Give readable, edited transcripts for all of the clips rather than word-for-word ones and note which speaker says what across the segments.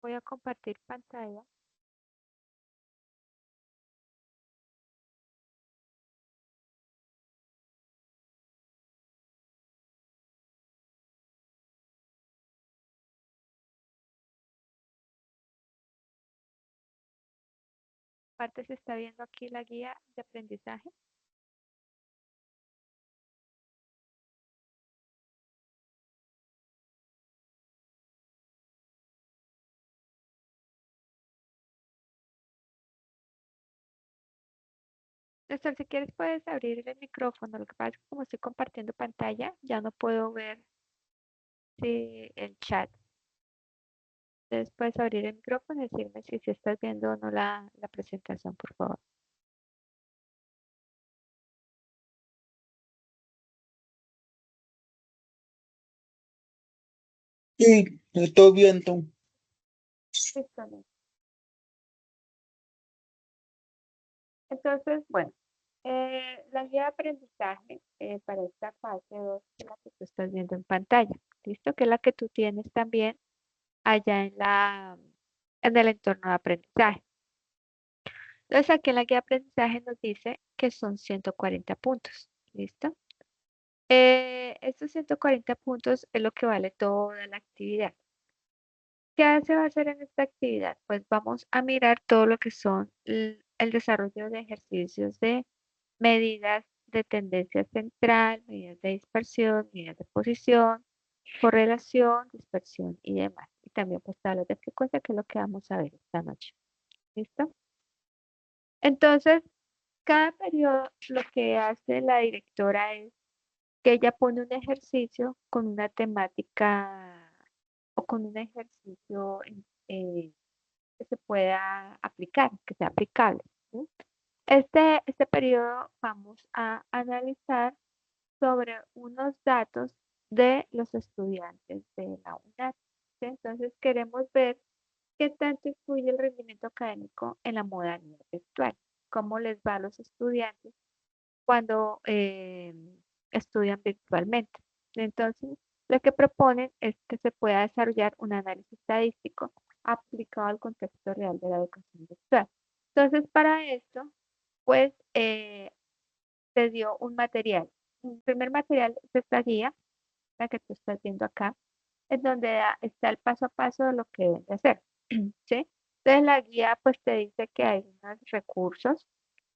Speaker 1: Voy a compartir pantalla. Aparte se está viendo aquí la guía de aprendizaje. Néstor, si quieres puedes abrir el micrófono. Lo que pasa es que como estoy compartiendo pantalla, ya no puedo ver el chat. Entonces puedes abrir el micrófono y decirme si estás viendo o no la presentación, por favor.
Speaker 2: Sí, estoy viendo.
Speaker 1: Listo, Néstor. Entonces, bueno, la guía de aprendizaje para esta fase 2 es la que tú estás viendo en pantalla. ¿Listo? Que es la que tú tienes también allá en el entorno de aprendizaje. Entonces, aquí en la guía de aprendizaje nos dice que son 140 puntos. ¿Listo? Estos 140 puntos es lo que vale toda la actividad. ¿Qué se va a hacer en esta actividad? Pues vamos a mirar todo lo que son el desarrollo de ejercicios de medidas de tendencia central, medidas de dispersión, medidas de posición, correlación, dispersión y demás. Y también pues tablas de frecuencia, que es lo que vamos a ver esta noche. ¿Listo? Entonces, cada periodo lo que hace la directora es que ella pone un ejercicio con una temática o con un ejercicio que se pueda aplicar, que sea aplicable. ¿Sí? Este periodo vamos a analizar sobre unos datos de los estudiantes de la UNAD. ¿Sí? Entonces queremos ver qué tanto influye el rendimiento académico en la modalidad virtual, cómo les va a los estudiantes cuando estudian virtualmente. Entonces, lo que proponen es que se pueda desarrollar un análisis estadístico aplicado al contexto real de la educación virtual. Entonces, para esto, pues se dio un material. El primer material es esta guía, la que tú estás viendo acá, en donde está el paso a paso de lo que deben de hacer. ¿Sí? Entonces, la guía pues te dice que hay unos recursos,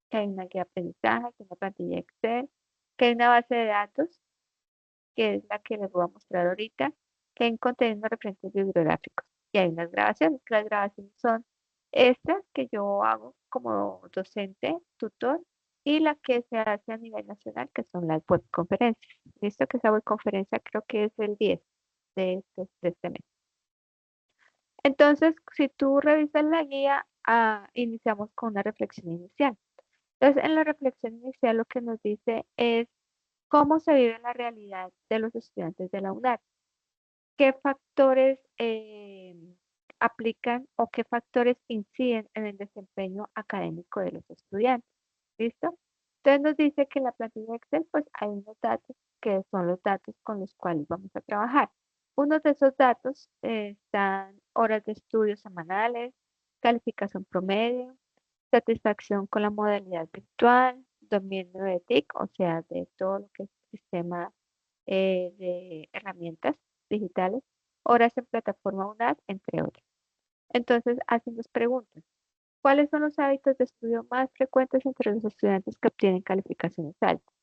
Speaker 1: que hay una guía de aprendizaje, que hay una plantilla Excel, que hay una base de datos, que es la que les voy a mostrar ahorita, que hay un contenido de referentes bibliográficos y hay unas grabaciones, que las grabaciones son estas que yo hago como docente, tutor, y la que se hace a nivel nacional, que son las webconferencias. Listo, que esa webconferencia creo que es el 10 de este mes. Entonces, si tú revisas la guía, iniciamos con una reflexión inicial. Entonces, en la reflexión inicial lo que nos dice es cómo se vive la realidad de los estudiantes de la UNAD, qué factores aplican o qué factores inciden en el desempeño académico de los estudiantes. ¿Listo? Entonces nos dice que en la plantilla Excel pues hay unos datos que son los datos con los cuales vamos a trabajar. Uno de esos datos están horas de estudio semanales, calificación promedio, satisfacción con la modalidad virtual, dominio de TIC, o sea, de todo lo que es el sistema de herramientas digitales, horas en plataforma UNAD, entre otros. Entonces, hacen dos preguntas. ¿Cuáles son los hábitos de estudio más frecuentes entre los estudiantes que obtienen calificaciones altas?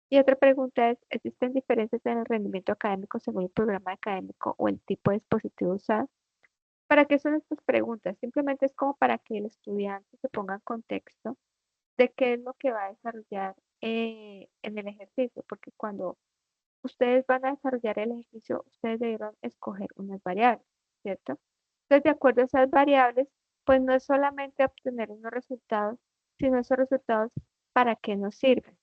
Speaker 1: Y otra pregunta es, ¿existen diferencias en el rendimiento académico según el programa académico o el tipo de dispositivo usado? ¿Para qué son estas preguntas? Simplemente es como para que el estudiante se ponga en contexto de qué es lo que va a desarrollar en el ejercicio, porque cuando ustedes van a desarrollar el ejercicio, ustedes debieron escoger unas variables, ¿cierto? Entonces, de acuerdo a esas variables, pues no es solamente obtener unos resultados, sino esos resultados, ¿para qué nos sirven?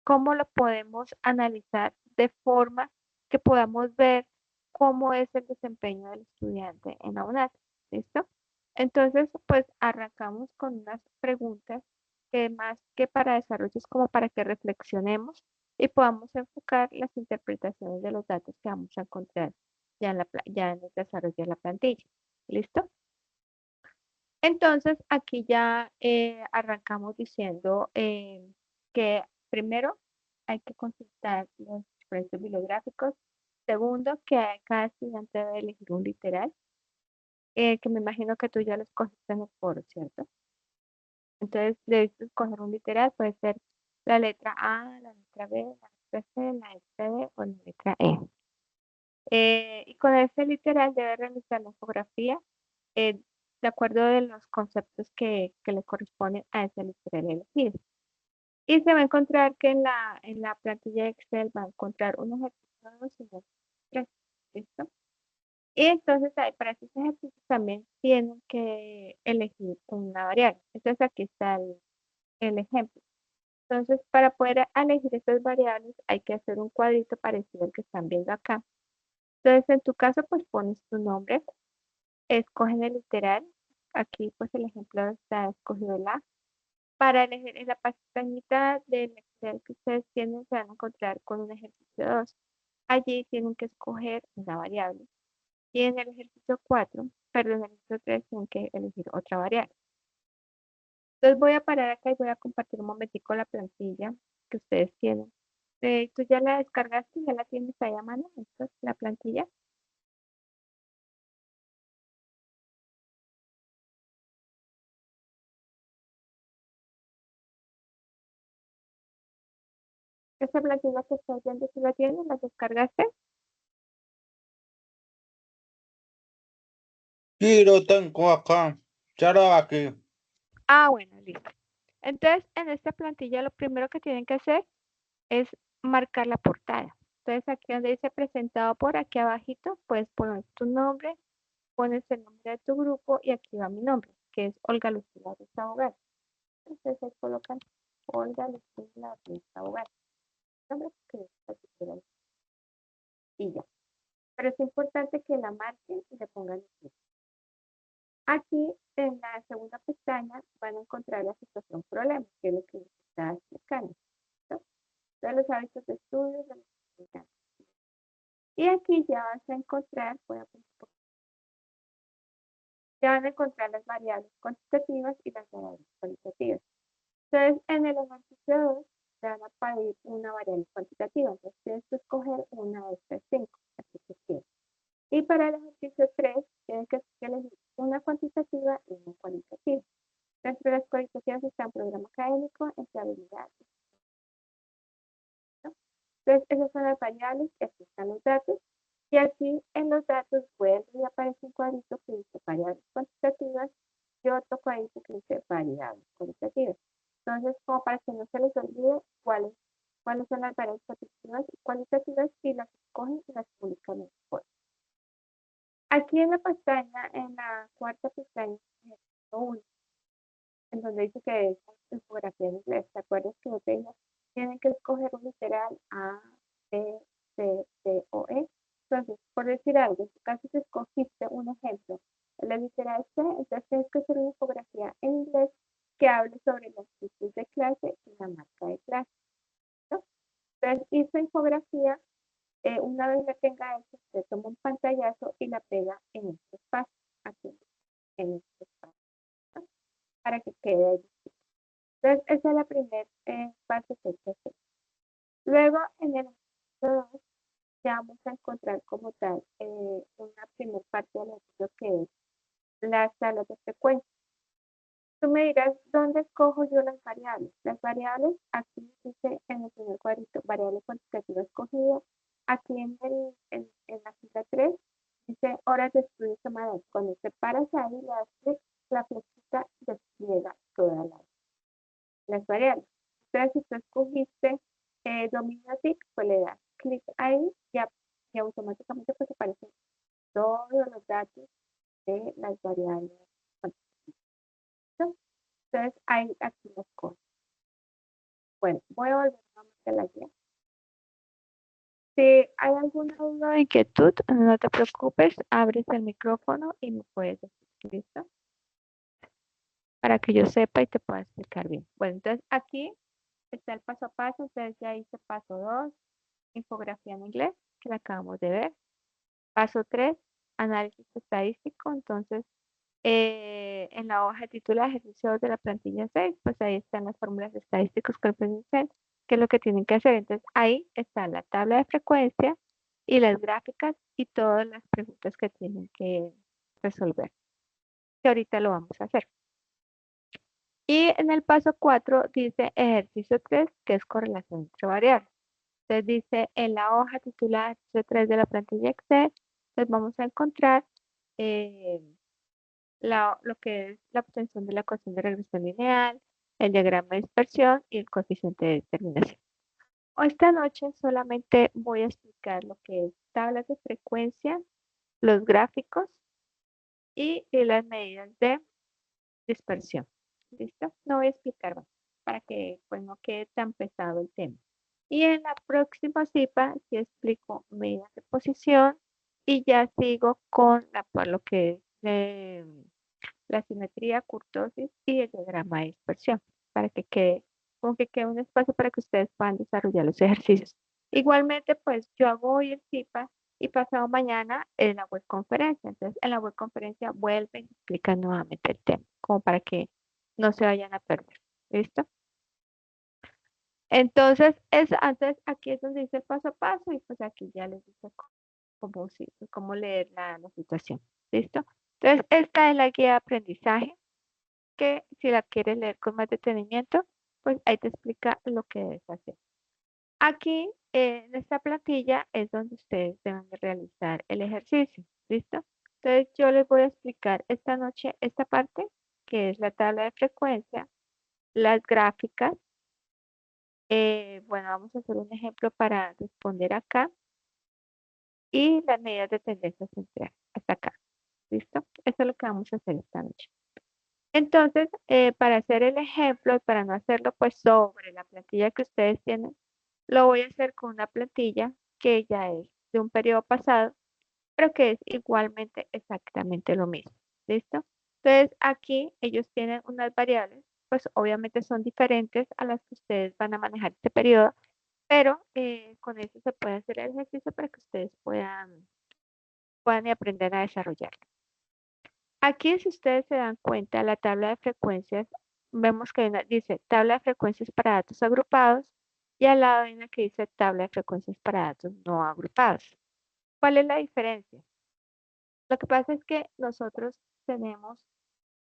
Speaker 1: ¿Cómo lo podemos analizar de forma que podamos ver cómo es el desempeño del estudiante en la UNAD? ¿Listo? Entonces, pues arrancamos con unas preguntas que más que para desarrollo es como para que reflexionemos y podamos enfocar las interpretaciones de los datos que vamos a encontrar ya en el desarrollo de la plantilla. ¿Listo? Entonces, aquí ya arrancamos diciendo que primero hay que consultar los precios bibliográficos. Segundo, que cada estudiante debe elegir un literal, que me imagino que tú ya lo escogiste en el foro, ¿cierto? Entonces, debes escoger un literal, puede ser la letra A, la letra B, la letra C, la letra D o la letra E. Y con ese literal debe realizar la infografía eh, de acuerdo de los conceptos que le corresponden a ese literal elegido. Y se va a encontrar que en la plantilla de Excel va a encontrar un ejercicio 2 y un 3. ¿Listo? Y entonces ahí para esos ejercicios también tienen que elegir una variable. Entonces aquí está el ejemplo. Entonces, para poder elegir estas variables hay que hacer un cuadrito parecido al que están viendo acá. Entonces, en tu caso, pues pones tu nombre, escogen el literal. Aquí, pues el ejemplo está escogido el A. Para elegir en la pestañita del Excel que ustedes tienen, se van a encontrar con un ejercicio 2. Allí tienen que escoger una variable. Y en el ejercicio 4, perdón, en el ejercicio 3, tienen que elegir otra variable. Entonces voy a parar acá y voy a compartir un momentico la plantilla que ustedes tienen. ¿Tú ya la descargaste? ¿Ya la tienes ahí a mano? Esta es la plantilla. Esta plantilla que estás viendo, ¿tú la tienes? ¿La descargaste?
Speaker 2: Sí, lo tengo acá. Ya lo aquí.
Speaker 1: Ah, bueno, listo. Entonces, en esta plantilla lo primero que tienen que hacer es marcar la portada. Entonces, aquí donde dice presentado por aquí abajito, puedes poner tu nombre, pones el nombre de tu grupo y aquí va mi nombre, que es Olga Lucía Ruiz Abogada. Entonces, ahí colocan Olga Lucía Ruiz Abogada. Nombre que es particular y ya. Pero es importante que la marquen y le pongan aquí. Aquí en la segunda pestaña van a encontrar la situación problema, que es lo que les está explicando. ¿No? De los hábitos de estudio de los estudiantes. Y aquí ya vas a encontrar, ya van a encontrar las variables cuantitativas y las variables cualitativas. Entonces, en el ejercicio 2, te van a pedir una variable cuantitativa. Entonces, tienes que escoger una de estas 5. Así que sí. Y para el ejercicio 3, tienes que elegir una cuantitativa y una cualitativa. Dentro de las cualitativas están programa académico, empleabilidad. ¿No? Entonces, esas son las variables, aquí están los datos. Y aquí en los datos vuelve y aparece un cuadrito que dice variables cuantitativas y otro cuadrito que dice variables cualitativas. Entonces, como para que no se les olvide cuáles son las variables cuantitativas y cualitativas, y las escogen y las publican en el foro. Aquí en la pestaña, en la cuarta pestaña, en donde dice que es infografía en inglés, ¿te acuerdas que yo te dije? Tienen que escoger un literal A, B, C, D o E. Entonces, por decir algo, en tu caso si escogiste un ejemplo, el literal C, entonces tienes que hacer una infografía en inglés que hable sobre los tipos de clase y la marca de clase, ¿no? Entonces, esa infografía, una vez la tenga hecha, se toma un pantallazo y la pega en este espacio, aquí, en este espacio, ¿no? Para que quede ahí. Entonces, esa es la primera fase que hay que hacer. Luego, en el ejercicio 2, ya vamos a encontrar como tal una primera parte del ejercicio que es las tablas de frecuencia. Tú me dirás, ¿dónde escojo yo las variables? Las variables, aquí dice en el primer cuadrito, variable cuantitativa escogida. Aquí en la fila 3, dice horas de estudio semanal. Cuando te paras ahí, le das clic, la flechita despliega todas las variables. Entonces, si tú escogiste dominio TIC, pues le das clic ahí y automáticamente pues aparecen todos los datos de las variables. Entonces, ahí aquí las cosas. Bueno, voy a volver a la guía. Si hay alguna duda o inquietud, no te preocupes, abres el micrófono y me puedes decir, ¿listo? Para que yo sepa y te pueda explicar bien. Bueno, entonces aquí está el paso a paso, entonces ya hice paso 2, infografía en inglés, que la acabamos de ver. Paso 3, análisis estadístico. Entonces, en la hoja de título de ejercicio de la plantilla 6, pues ahí están las fórmulas estadísticas que pueden hacer, qué es lo que tienen que hacer. Entonces, ahí está la tabla de frecuencia y las gráficas y todas las preguntas que tienen que resolver, que ahorita lo vamos a hacer. Y en el paso 4 dice ejercicio 3, que es correlación entre variables. Entonces dice en la hoja titulada ejercicio 3 de la plantilla Excel, entonces vamos a encontrar eh, lo que es la obtención de la ecuación de regresión lineal, el diagrama de dispersión y el coeficiente de determinación. Esta noche solamente voy a explicar lo que es tablas de frecuencia, los gráficos y las medidas de dispersión. ¿Listo? No voy a explicar más para que pues, no quede tan pesado el tema. Y en la próxima CIPA sí explico medidas de posición y ya sigo con por lo que es la simetría, kurtosis y el diagrama de dispersión para que quede, como que quede un espacio para que ustedes puedan desarrollar los ejercicios. Igualmente, pues yo hago hoy el CIPA y pasado mañana en la web conferencia. Entonces, en la web conferencia vuelven y explican nuevamente el tema, como para que no se vayan a perder. ¿Listo? Entonces, antes aquí es donde dice el paso a paso y pues aquí ya les dice cómo leer la situación. ¿Listo? Entonces, esta es la guía de aprendizaje que si la quieres leer con más detenimiento, pues ahí te explica lo que debes hacer. Aquí, en esta plantilla, es donde ustedes deben de realizar el ejercicio. ¿Listo? Entonces, yo les voy a explicar esta noche esta parte, que es la tabla de frecuencia, las gráficas. Bueno, vamos a hacer un ejemplo para responder acá y las medidas de tendencia central hasta acá. ¿Listo? Eso es lo que vamos a hacer esta noche. Entonces, para hacer el ejemplo y para no hacerlo pues sobre la plantilla que ustedes tienen, lo voy a hacer con una plantilla que ya es de un periodo pasado, pero que es igualmente exactamente lo mismo. ¿Listo? Entonces, aquí ellos tienen unas variables, pues obviamente son diferentes a las que ustedes van a manejar este periodo, pero con eso se puede hacer el ejercicio para que ustedes puedan y aprender a desarrollarlo. Aquí, si ustedes se dan cuenta, la tabla de frecuencias, vemos que dice tabla de frecuencias para datos agrupados y al lado hay una que dice tabla de frecuencias para datos no agrupados. ¿Cuál es la diferencia? Lo que pasa es que nosotros tenemos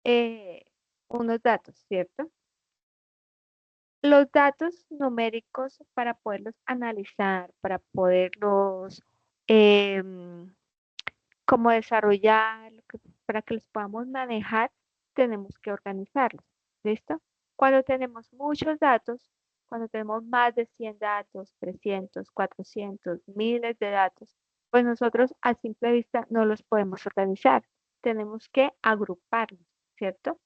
Speaker 1: eh, unos datos, ¿cierto? Los datos numéricos para poderlos analizar, para poderlos em, como desarrollar, para que los podamos manejar, tenemos que organizarlos. ¿Listo? Cuando tenemos muchos datos, cuando tenemos más de 100 datos, 300, 400, miles de datos, pues nosotros a simple vista no los podemos organizar. Tenemos que agruparlos, ¿cierto?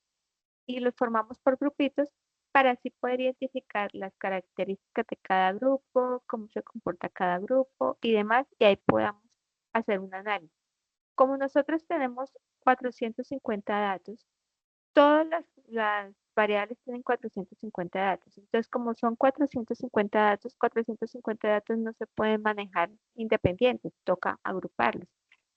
Speaker 1: Y los formamos por grupitos para así poder identificar las características de cada grupo, cómo se comporta cada grupo y demás, y ahí podamos hacer un análisis. Como nosotros tenemos 450 datos, todas las variables tienen 450 datos. Entonces, como son 450 datos no se pueden manejar independientes, toca agruparlos.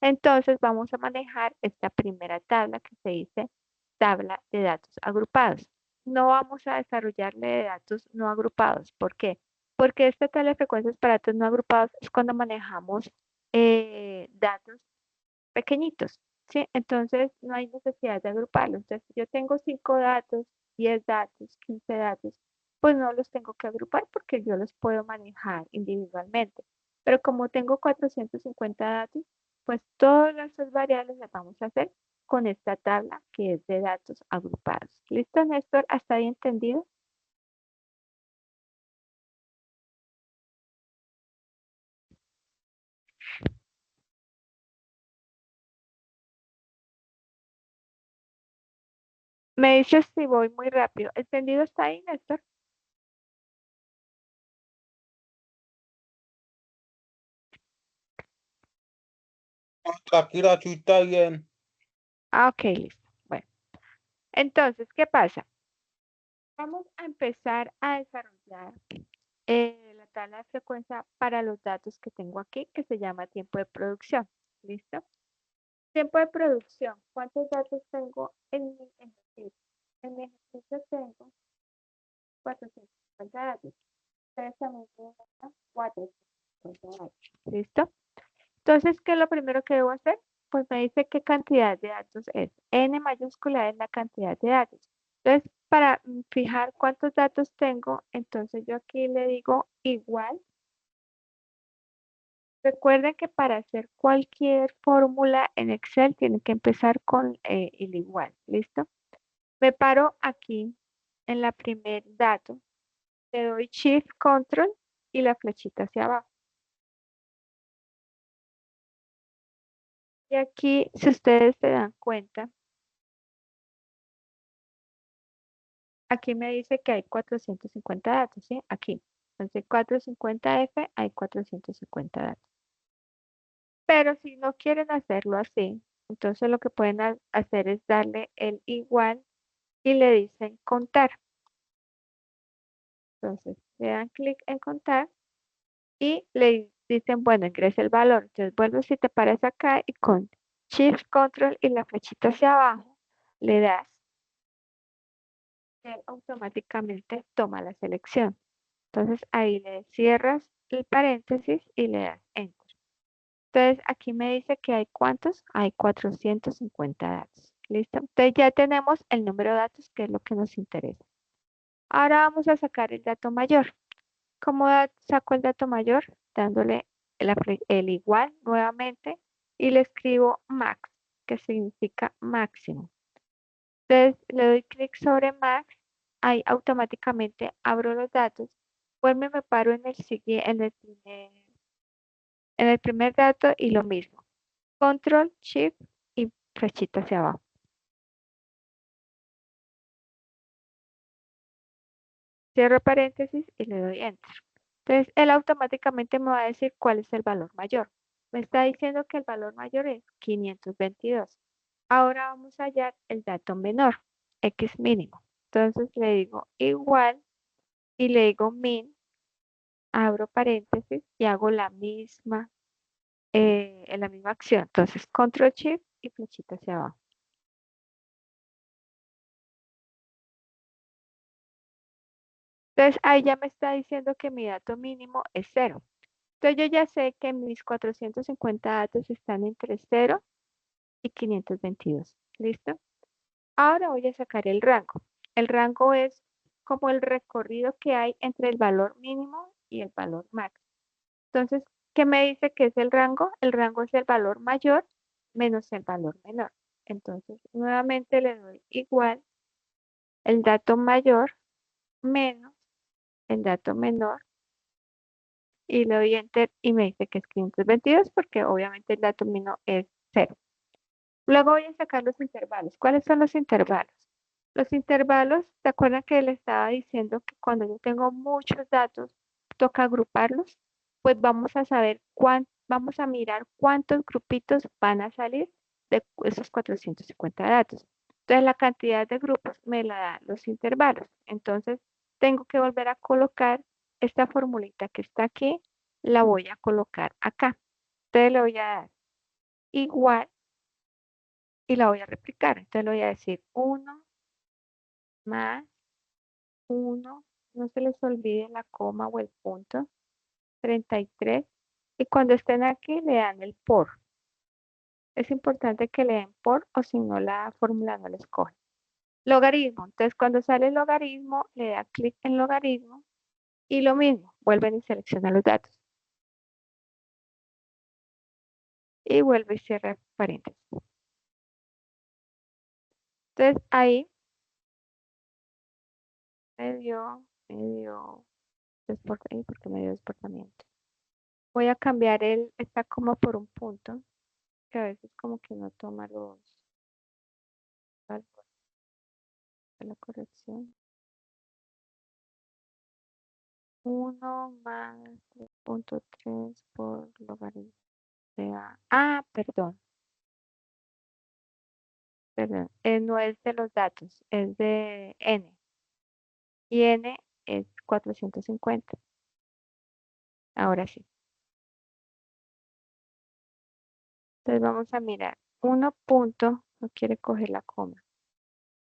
Speaker 1: Entonces, vamos a manejar esta primera tabla que se dice tabla de datos agrupados. No vamos a desarrollarle de datos no agrupados. ¿Por qué? Porque esta tabla de frecuencias para datos no agrupados es cuando manejamos datos pequeñitos, ¿sí? Entonces no hay necesidad de agruparlos. Entonces, si yo tengo 5 datos, 10 datos, 15 datos, pues no los tengo que agrupar porque yo los puedo manejar individualmente. Pero como tengo 450 datos, pues todas las variables las vamos a hacer con esta tabla que es de datos agrupados. ¿Listo, Néstor? ¿Hasta ahí entendido? Me dices si voy muy rápido. ¿Entendido está ahí, Néstor?
Speaker 2: Aquí la chuta bien.
Speaker 1: Ah, ok, listo. Bueno, entonces, ¿qué pasa? Vamos a empezar a desarrollar la tabla de frecuencia para los datos que tengo aquí, que se llama tiempo de producción. ¿Listo? Tiempo de producción. ¿Cuántos datos tengo en mi ejercicio? En mi ejercicio tengo 450 datos. Ustedes también tienen acá 450 datos. ¿Listo? Entonces, ¿qué es lo primero que debo hacer? Pues me dice qué cantidad de datos es. N mayúscula es la cantidad de datos. Entonces, para fijar cuántos datos tengo, entonces yo aquí le digo igual. Recuerden que para hacer cualquier fórmula en Excel tienen que empezar con el igual. ¿Listo? Me paro aquí en la primer dato. Le doy Shift Control y la flechita hacia abajo. Y aquí, si ustedes se dan cuenta, aquí me dice que hay 450 datos, ¿sí? Aquí. Entonces, 450F, hay 450 datos. Pero si no quieren hacerlo así, entonces lo que pueden hacer es darle el igual y le dicen contar. Entonces, le dan clic en contar y le dicen, bueno, ingresa el valor. Entonces, vuelve si te paras acá y con Shift Control y la flechita hacia abajo, le das, él automáticamente toma la selección. Entonces, ahí le cierras el paréntesis y le das Enter. Entonces, aquí me dice que hay ¿cuántos? Hay 450 datos. ¿Listo? Entonces, ya tenemos el número de datos, que es lo que nos interesa. Ahora vamos a sacar el dato mayor. ¿Cómo saco el dato mayor? Dándole el igual nuevamente y le escribo max, que significa máximo. Entonces le doy clic sobre max, ahí automáticamente abro los datos, vuelvo y me paro en el primer dato y lo mismo. Control, Shift y flechita hacia abajo. Cierro paréntesis y le doy Enter. Entonces, él automáticamente me va a decir cuál es el valor mayor. Me está diciendo que el valor mayor es 522. Ahora vamos a hallar el dato menor, X mínimo. Entonces le digo igual y le digo min, abro paréntesis y hago la misma acción. Entonces, Control Shift y flechita hacia abajo. Entonces, ahí ya me está diciendo que mi dato mínimo es 0. Entonces, yo ya sé que mis 450 datos están entre 0 y 522. ¿Listo? Ahora voy a sacar el rango. El rango es como el recorrido que hay entre el valor mínimo y el valor máximo. Entonces, ¿qué me dice que es el rango? El rango es el valor mayor menos el valor menor. Entonces, nuevamente le doy igual el dato mayor menos el dato menor y le doy enter y me dice que es 522 porque obviamente el dato mínimo es 0. Luego voy a sacar los intervalos. ¿Cuáles son los intervalos? Los intervalos, ¿te acuerdas que le estaba diciendo que cuando yo tengo muchos datos, toca agruparlos? Pues vamos a saber vamos a mirar cuántos grupitos van a salir de esos 450 datos. Entonces, la cantidad de grupos me la dan los intervalos. Entonces, tengo que volver a colocar esta formulita que está aquí, la voy a colocar acá. Entonces, le voy a dar igual y la voy a replicar. Entonces, le voy a decir 1 más 1, no se les olvide la coma o el punto, 33. Y cuando estén aquí le dan el por. Es importante que le den por o si no la fórmula no les coge. Logaritmo. Entonces cuando sale el logaritmo le da clic en logaritmo y lo mismo, vuelven y seleccionan los datos. Y vuelve y cierra paréntesis. Entonces ahí me dio porque me dio desbordamiento. Voy a cambiar esta coma por un punto, que a veces como que no toma la corrección. 1 más 3.3 por logaritmo de A. Ah, perdón. No es de los datos, es de N. Y N es 450. Ahora sí. Entonces vamos a mirar. 1 punto, no quiere coger la coma.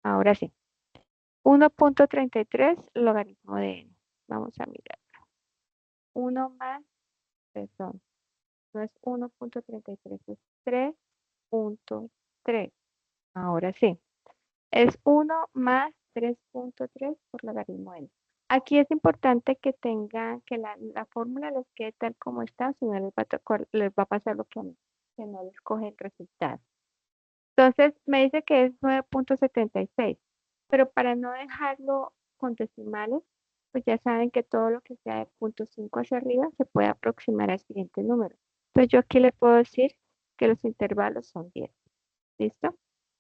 Speaker 1: Ahora sí. 1.33 logaritmo de n. Vamos a mirar. 1 más, perdón, no es 1.33, es 3.3. Ahora sí. Es 1 más 3.3 por logaritmo n. Aquí es importante que tengan, que la fórmula les quede tal como está, si no les va a pasar lo que a mí, que no les coge el resultado. Entonces me dice que es 9.76, pero para no dejarlo con decimales, pues ya saben que todo lo que sea de 0.5 hacia arriba se puede aproximar al siguiente número. Entonces yo aquí le puedo decir que los intervalos son 10. ¿Listo?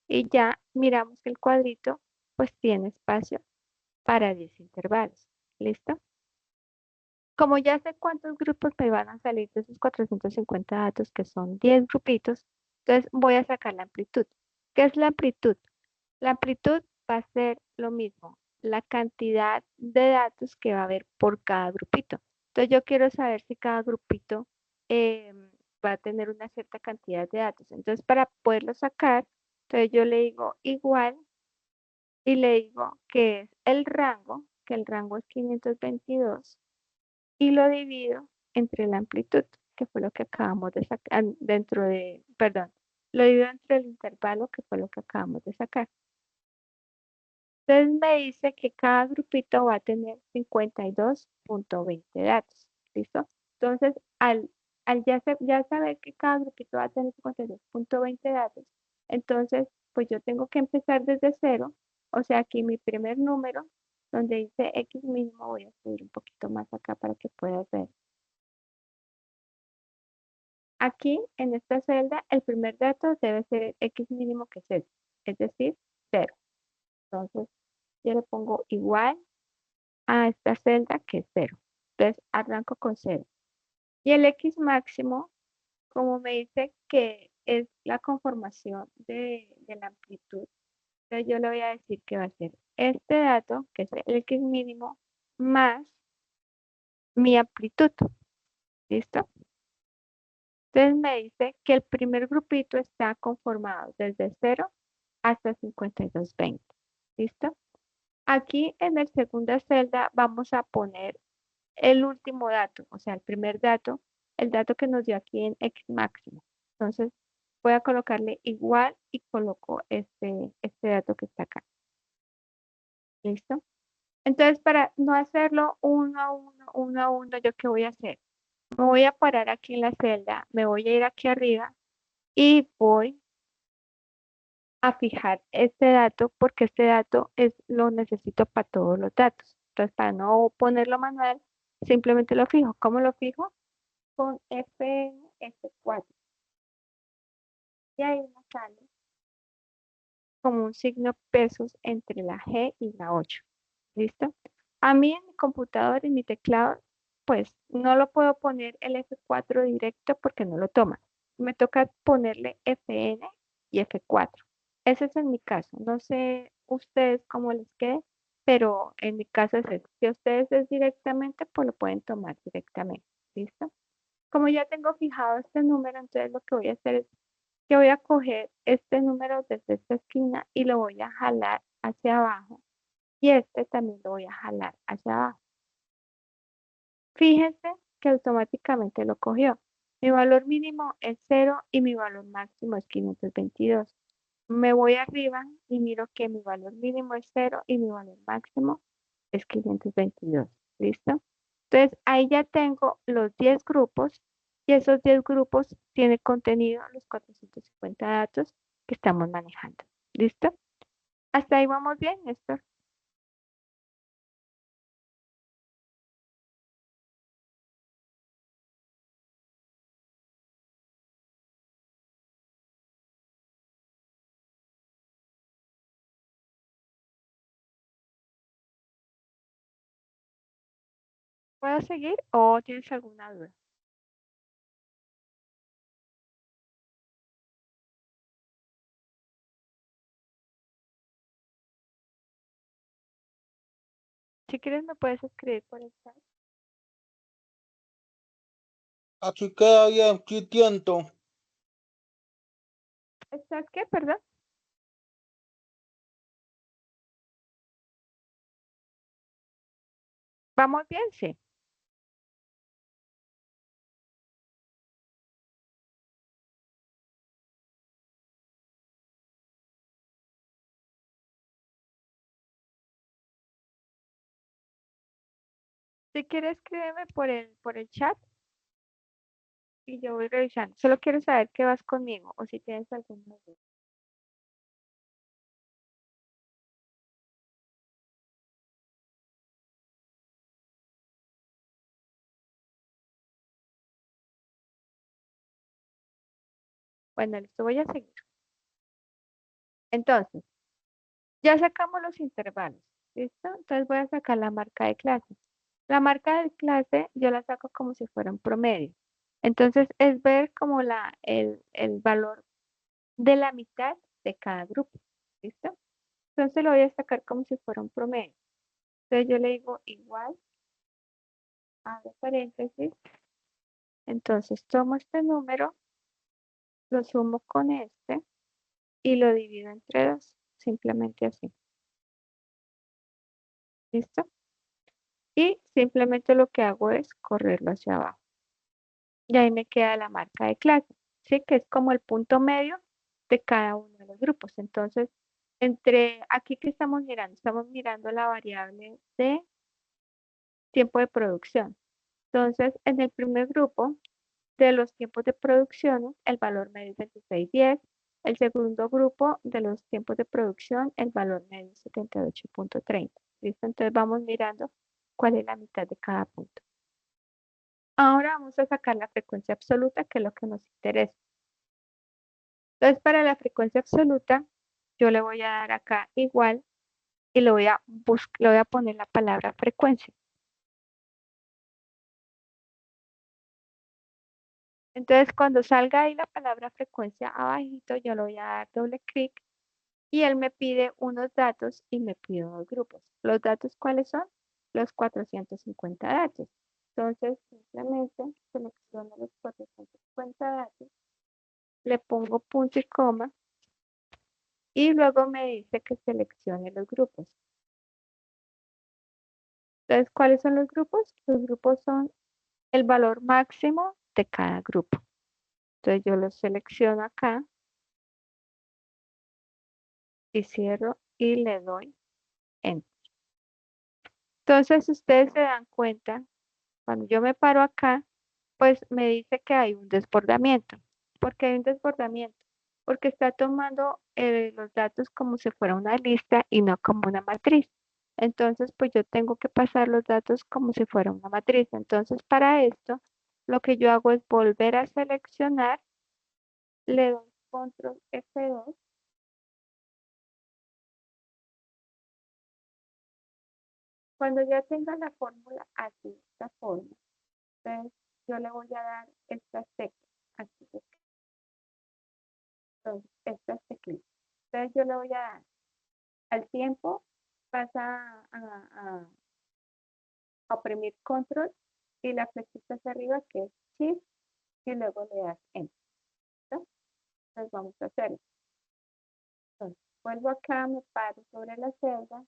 Speaker 1: Y ya miramos que el cuadrito pues tiene espacio para 10 intervalos. ¿Listo? Como ya sé cuántos grupos me van a salir de esos 450 datos, que son 10 grupitos, entonces voy a sacar la amplitud. ¿Qué es la amplitud? La amplitud va a ser lo mismo, la cantidad de datos que va a haber por cada grupito. Entonces yo quiero saber si cada grupito va a tener una cierta cantidad de datos. Entonces para poderlo sacar, entonces yo le digo igual y le digo que es el rango, que el rango es 522 y lo divido entre la amplitud, que fue lo que acabamos de sacar, dentro de, perdón, lo divido entre el intervalo, que fue lo que acabamos de sacar. Entonces me dice que cada grupito va a tener 52.20 datos. ¿Listo? Entonces, al ya saber que cada grupito va a tener 52.20 datos, entonces, pues yo tengo que empezar desde cero. O sea, aquí mi primer número, donde dice X mínimo, voy a subir un poquito más acá para que puedas ver. Aquí, en esta celda, el primer dato debe ser el X mínimo, que es decir, 0. Entonces, yo le pongo igual a esta celda, que es 0. Entonces arranco con 0. Y el X máximo, como me dice que es la conformación de la amplitud, entonces yo le voy a decir que va a ser este dato, que es el X mínimo, más mi amplitud. ¿Listo? Entonces me dice que el primer grupito está conformado desde 0 hasta 5220. ¿Listo? Aquí en la segunda celda vamos a poner el último dato, o sea, el primer dato, el dato que nos dio aquí en X máximo. Entonces, voy a colocarle igual y coloco este dato que está acá. ¿Listo? Entonces, para no hacerlo uno a uno, uno a uno, ¿yo qué voy a hacer? Me voy a parar aquí en la celda, me voy a ir aquí arriba y voy a fijar este dato porque este dato lo necesito para todos los datos. Entonces, para no ponerlo manual, simplemente lo fijo. ¿Cómo lo fijo? Con F4. Y ahí me sale como un signo pesos entre la G y la 8. ¿Listo? A mí en mi computador, en mi teclado, pues no lo puedo poner el F4 directo porque no lo toma. Me toca ponerle FN y F4. Ese es en mi caso. No sé ustedes cómo les quede, pero en mi caso es eso. Si ustedes es directamente, pues lo pueden tomar directamente. ¿Listo? Como ya tengo fijado este número, entonces lo que voy a hacer es que voy a coger este número desde esta esquina y lo voy a jalar hacia abajo y este también lo voy a jalar hacia abajo. Fíjense que automáticamente lo cogió. Mi valor mínimo es 0 y mi valor máximo es 522. Me voy arriba y miro que mi valor mínimo es 0 y mi valor máximo es 522. ¿Listo? Entonces ahí ya tengo los 10 grupos y esos 10 grupos tienen contenido los 450 datos que estamos manejando. ¿Listo? Hasta ahí vamos bien, Néstor. ¿Puedo seguir o tienes alguna duda? Si quieres me puedes escribir por el chat.
Speaker 2: Así queda bien, sí, tiento.
Speaker 1: ¿Estás qué? Perdón. ¿Vamos bien? Sí. Si quieres, escríbeme por el chat y yo voy revisando. Solo quiero saber que vas conmigo o si tienes alguna duda. Bueno, listo, voy a seguir. Entonces, ya sacamos los intervalos. ¿Listo? Entonces voy a sacar la marca de clase. La marca de clase yo la saco como si fuera un promedio. Entonces es ver como el valor de la mitad de cada grupo. ¿Listo? Entonces lo voy a sacar como si fuera un promedio. Entonces yo le digo igual, hago paréntesis. Entonces tomo este número, lo sumo con este y lo divido entre dos. Simplemente así. ¿Listo? Y simplemente lo que hago es correrlo hacia abajo. Y ahí me queda la marca de clase, ¿sí? Que es como el punto medio de cada uno de los grupos. Entonces, entre aquí que estamos mirando la variable de tiempo de producción. Entonces, en el primer grupo de los tiempos de producción, el valor medio es 26.10. El segundo grupo de los tiempos de producción, el valor medio es 78.30. ¿Listo? Entonces vamos mirando cuál es la mitad de cada punto. Ahora vamos a sacar la frecuencia absoluta, que es lo que nos interesa. Entonces, para la frecuencia absoluta, yo le voy a dar acá igual y le voy a poner la palabra frecuencia. Entonces, cuando salga ahí la palabra frecuencia abajito, yo le voy a dar doble clic y él me pide unos datos y me pide unos grupos. ¿Los datos cuáles son? Los 450 datos. Entonces, simplemente selecciono los 450 datos, le pongo punto y coma y luego me dice que seleccione los grupos. Entonces, ¿cuáles son los grupos? Los grupos son el valor máximo de cada grupo. Entonces, yo los selecciono acá y cierro y le doy Enter. Entonces, si ustedes se dan cuenta, cuando yo me paro acá, pues me dice que hay un desbordamiento. ¿Por qué hay un desbordamiento? Porque está tomando los datos como si fuera una lista y no como una matriz. Entonces, pues yo tengo que pasar los datos como si fuera una matriz. Entonces, para esto, lo que yo hago es volver a seleccionar, le doy control F2. Cuando ya tenga la fórmula así, de esta forma, entonces yo le voy a dar estas teclas, aquí, entonces, estas teclas. Entonces yo le voy a dar al tiempo, vas a oprimir control y la flechita hacia arriba que es shift y luego le das enter. ¿Listo? Entonces vamos a hacerlo. Entonces vuelvo acá, me paro sobre la celda,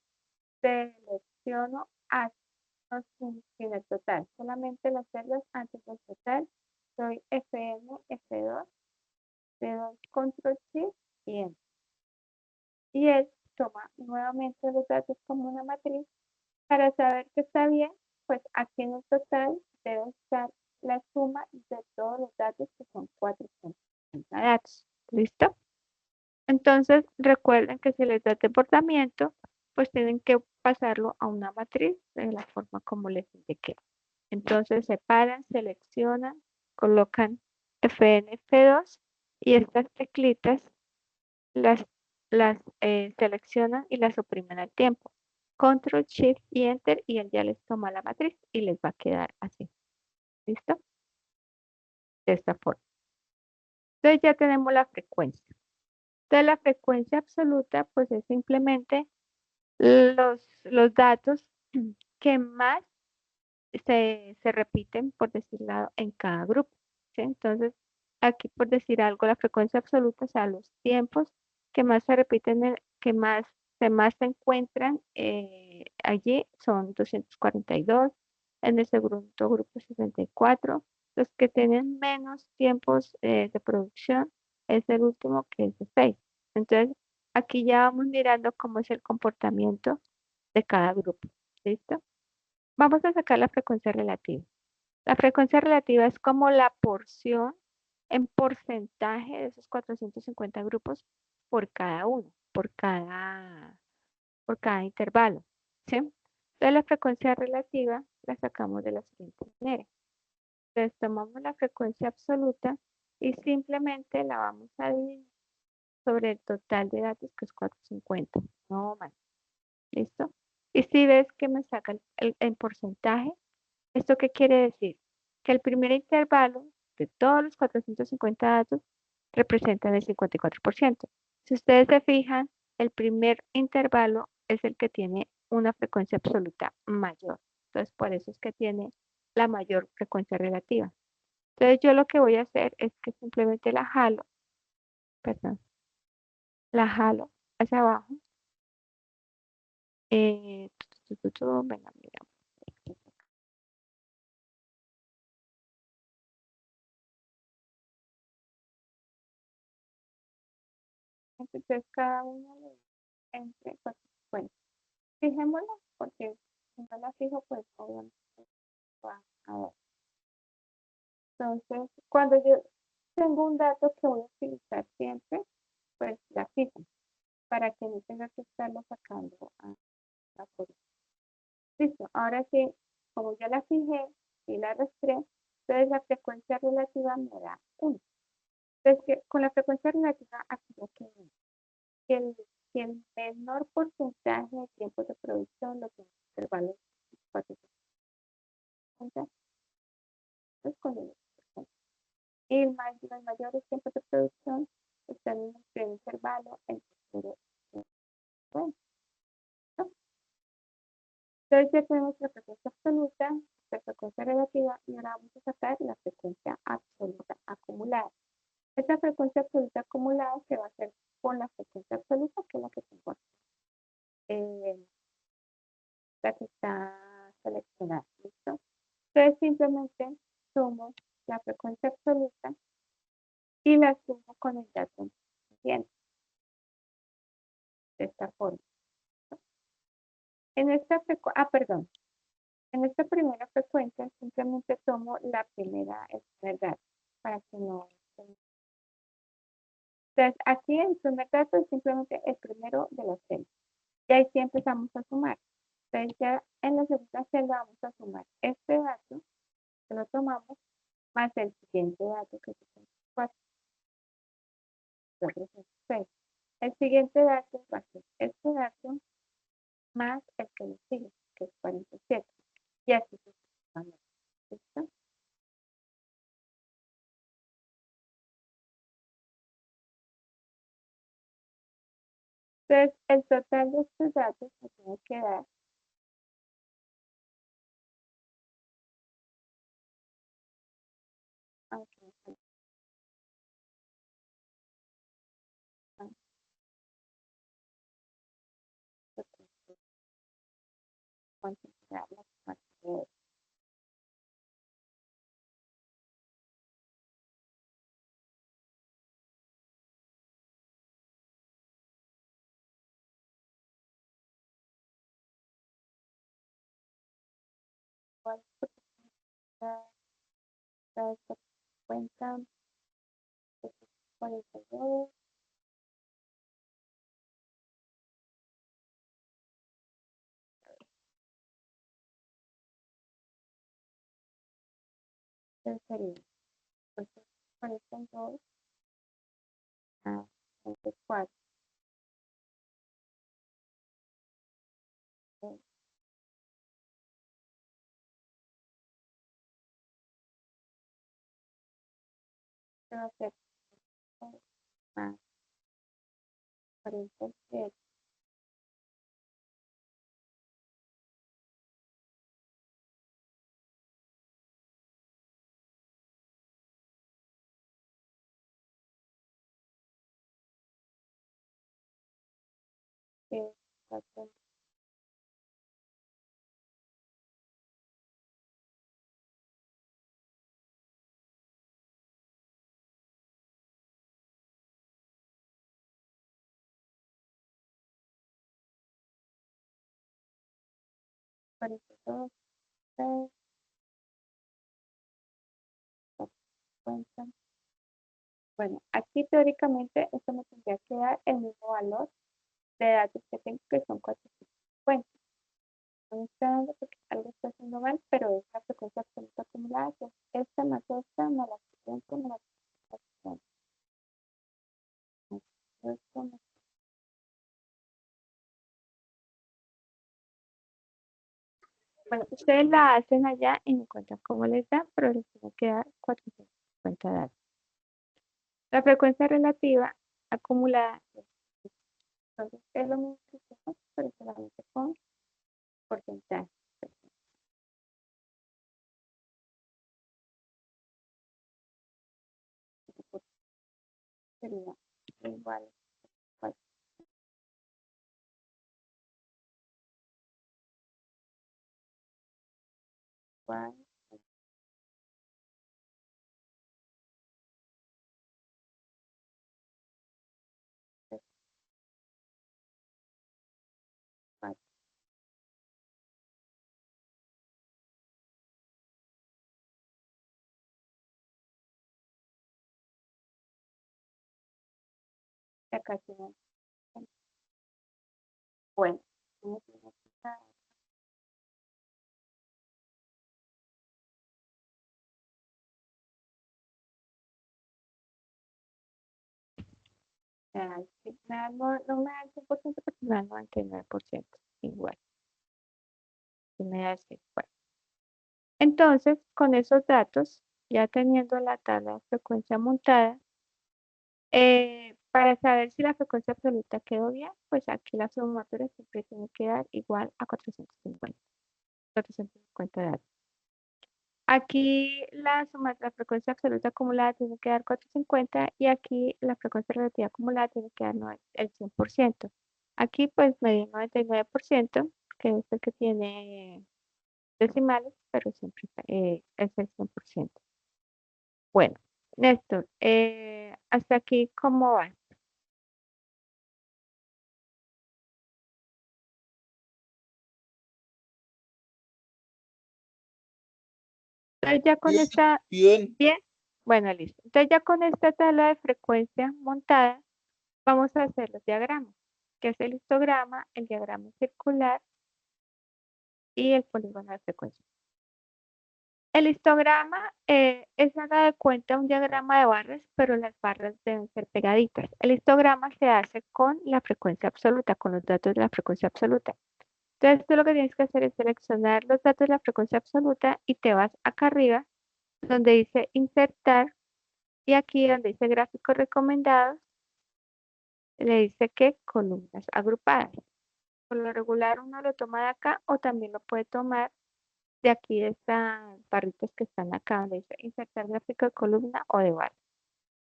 Speaker 1: selecciono hasta sin el total, solamente las celdas antes del total, soy Fn, F2, le doy control shift y enter. Y él toma nuevamente los datos como una matriz. Para saber que está bien, pues aquí en el total debe estar la suma de todos los datos que son 450 datos. ¿Listo? Entonces recuerden que si les da desbordamiento, pues tienen que pasarlo a una matriz de la forma como les indiqué. Entonces separan, seleccionan, colocan FN F2 y estas teclitas las, las seleccionan y las oprimen al tiempo. Control, Shift y Enter y él ya les toma la matriz y les va a quedar así. ¿Listo? De esta forma. Entonces ya tenemos la frecuencia. Entonces la frecuencia absoluta pues es simplemente los datos que más se repiten, por decirlo, en cada grupo. ¿Sí? Entonces aquí por decir algo, la frecuencia absoluta, o sea, los tiempos que más se repiten, que más se encuentran allí son 242, en el segundo grupo 64, los que tienen menos tiempos de producción es el último que es de 6. Entonces, aquí ya vamos mirando cómo es el comportamiento de cada grupo. ¿Listo? Vamos a sacar la frecuencia relativa. La frecuencia relativa es como la porción en porcentaje de esos 450 grupos por cada uno, por cada intervalo, ¿sí? Entonces la frecuencia relativa la sacamos de la siguiente manera. Entonces tomamos la frecuencia absoluta y simplemente la vamos a dividir sobre el total de datos que es 450, no más, ¿listo? Y si ves que me saca el porcentaje, ¿esto qué quiere decir? Que el primer intervalo de todos los 450 datos representan el 54%. Si ustedes se fijan, el primer intervalo es el que tiene una frecuencia absoluta mayor. Entonces, por eso es que tiene la mayor frecuencia relativa. Entonces, yo lo que voy a hacer es que simplemente la jalo, perdón, la jalo hacia abajo. Venga, mira. Entonces, cada uno le entre 450. Fijémosla, porque si no la fijo, pues obviamente va a ver. Entonces, cuando yo tengo un dato que voy a utilizar siempre, pues la fijo, para que no tenga que estarlo sacando a la foto. Listo, ahora sí, como ya la fijé y la arrastré, entonces la frecuencia relativa me da 1. Entonces, con la frecuencia relativa, aquí lo que veo, que el, que el menor porcentaje de tiempo de producción lo tiene el valor 450, pues con el porcentaje. Y los mayores tiempos de producción están en el primer intervalo entre 0 y 50, ¿no? Entonces ya tenemos la frecuencia absoluta, la frecuencia relativa y ahora vamos a sacar la frecuencia absoluta acumulada. Esta frecuencia absoluta acumulada se va a hacer con la frecuencia absoluta, que es la que tengo aquí, la que está seleccionada. ¿Listo? Entonces simplemente sumo la frecuencia absoluta y la sumo con el dato siguiente, de esta forma. Perdón. En esta primera frecuencia simplemente tomo el primer dato para que no. Entonces, aquí el primer dato es simplemente el primero de la celda. Y ahí sí empezamos a sumar. Entonces, ya en la segunda celda vamos a sumar este dato, que lo tomamos, más el siguiente dato, que es 64, 406. El siguiente dato va a ser este dato más el que le sigue, que es 47. Y así sucesivamente. ¿Listo? Entonces, el total de estos datos me tiene que dar aunque considerar la parte cual esta cuenta, 42, sería, entonces 42 a 24, va a ser más 47, eh, cuatro, cuarenta y dos, tres, cincuenta. Bueno, aquí teóricamente esto me tendría que dar el mismo valor de datos que tengo, que son 450. No me está dando porque algo está haciendo mal, pero es la frecuencia absoluta acumulada, que es esta más esta, más la siguiente, más la siguiente. Esto más- Bueno, ustedes la hacen allá y me cuentan cómo les da, pero les tiene que dar 450 datos. La frecuencia relativa acumulada, entonces es lo mismo que hicimos, pero solamente con porcentaje. Sería igual a igual, igual. Acá tenemos, bueno, vamos sí, no me da el 100% porque me da el 99% igual. Sí me da el 100. Bueno, entonces, con esos datos, ya teniendo la tabla de frecuencia montada, para saber si la frecuencia absoluta quedó bien, pues aquí la sumatoria siempre tiene que dar igual a 450 datos. Aquí la frecuencia absoluta acumulada tiene que dar 450 y aquí la frecuencia relativa acumulada tiene que dar el 100%. Aquí pues me dio 99%, que es el que tiene decimales, pero siempre es el 100%. Bueno, Néstor, hasta aquí, ¿cómo va? Entonces ya con
Speaker 2: Bien,
Speaker 1: esta,
Speaker 2: bien.
Speaker 1: bien, bueno, listo. Entonces ya con esta tabla de frecuencia montada, vamos a hacer los diagramas, que es el histograma, el diagrama circular y el polígono de frecuencia. El histograma es haga de cuenta un diagrama de barras, pero las barras deben ser pegaditas. El histograma se hace con la frecuencia absoluta, con los datos de la frecuencia absoluta. Entonces, tú lo que tienes que hacer es seleccionar los datos de la frecuencia absoluta y te vas acá arriba, donde dice insertar, y aquí donde dice gráficos recomendados, le dice que columnas agrupadas. Por lo regular uno lo toma de acá o también lo puede tomar de aquí de estas barritas que están acá, donde dice insertar gráfico de columna o de barra.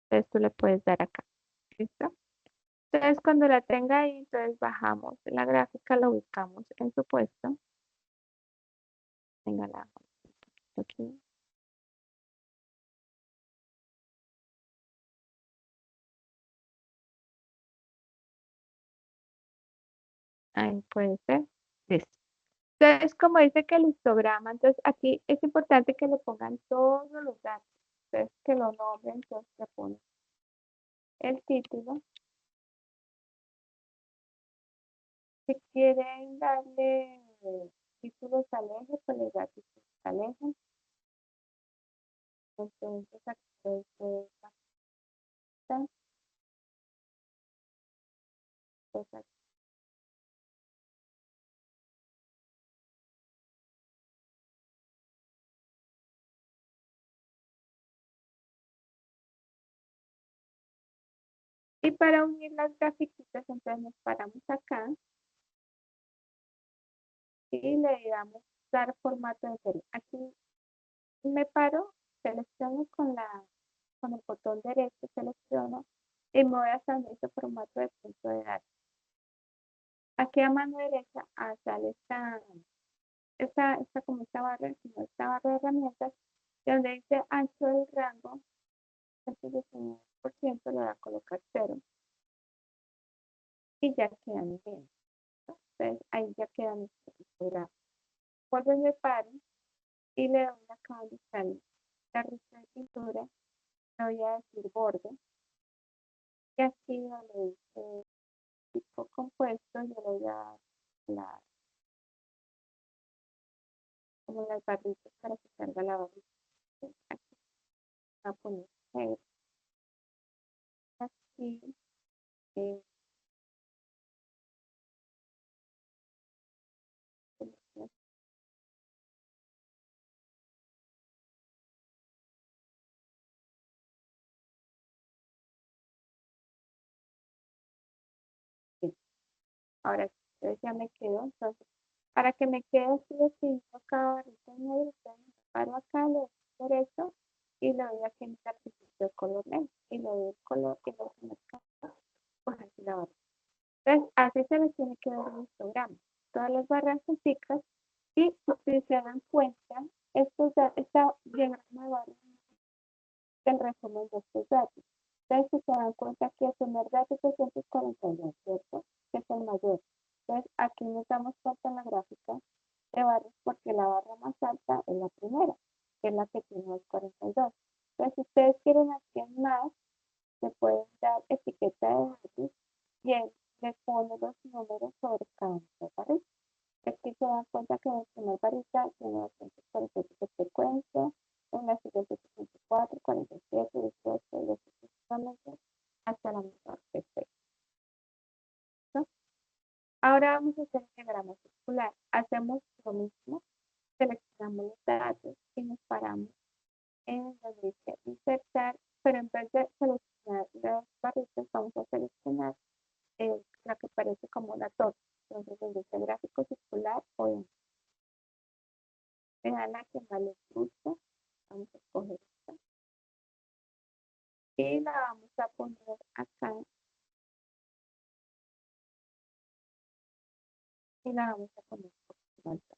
Speaker 1: Entonces tú le puedes dar acá. ¿Listo? Entonces cuando la tenga ahí, entonces bajamos la gráfica, la ubicamos en su puesto. Venga, la aquí. Ahí puede ser. Listo. Entonces, como dice que el histograma, entonces aquí es importante que le pongan todos los datos. Entonces, que lo nombren, entonces le ponen el título. Si quieren darle títulos al eje, pues les da títulos al eje. Entonces, aquí pues, está, pues, aquí. Y para unir las grafiquitas, entonces nos paramos acá y le damos dar formato de serie. Aquí me paro, selecciono con el botón derecho, selecciono y me voy a salir ese formato de punto de datos. Aquí a mano derecha sale como esta barra, como esta barra de herramientas, donde dice ancho del rango, este 19% le va a colocar 0 y ya quedan bien. Entonces ahí ya quedan estos histograma. Vuelvo y me paro y le doy acá donde está la ruta de pintura, le voy a decir borde y aquí donde dice tipo compuesto, yo le voy a dar la, como las barritas para que salga la barrita. Aquí voy a poner head, aquí, eh, sí. Ahora entonces ya me quedo, entonces para que me quede así definido cada barrita en medio, entonces me paro acá, le doy derecho y le doy aquí en el lapicito de color negro y le doy el color y le doy en el campo, pues así la barra. Entonces así se les tiene que ver el histograma. Todas las barras físicas y si se dan cuenta, esta diagrama de barras es el resumen de estos datos. Entonces, si se dan cuenta que el primer dato es 242, ¿cierto? Que es el mayor. Entonces, aquí nos damos cuenta en la gráfica de barras porque la barra más alta es la primera, que es la que tiene 242. Entonces, si ustedes quieren hacer más, se pueden dar etiqueta de datos y él les pone los números sobre cada una de las barras. Aquí se dan cuenta que en la primera barrita tiene 247 frecuencia, en la siguiente 64, 47, 18 y así sucesivamente hasta la mejor perfecta. Ahora vamos a hacer el diagrama circular. Hacemos lo mismo, seleccionamos los datos y nos paramos en donde dice insertar, pero en vez de seleccionar las barritas, vamos a seleccionar la que parece como la torre. Entonces, donde dice gráfico circular o vean la que más les gusta. Vamos a escoger esta y la vamos a poner acá y la vamos a poner por alta.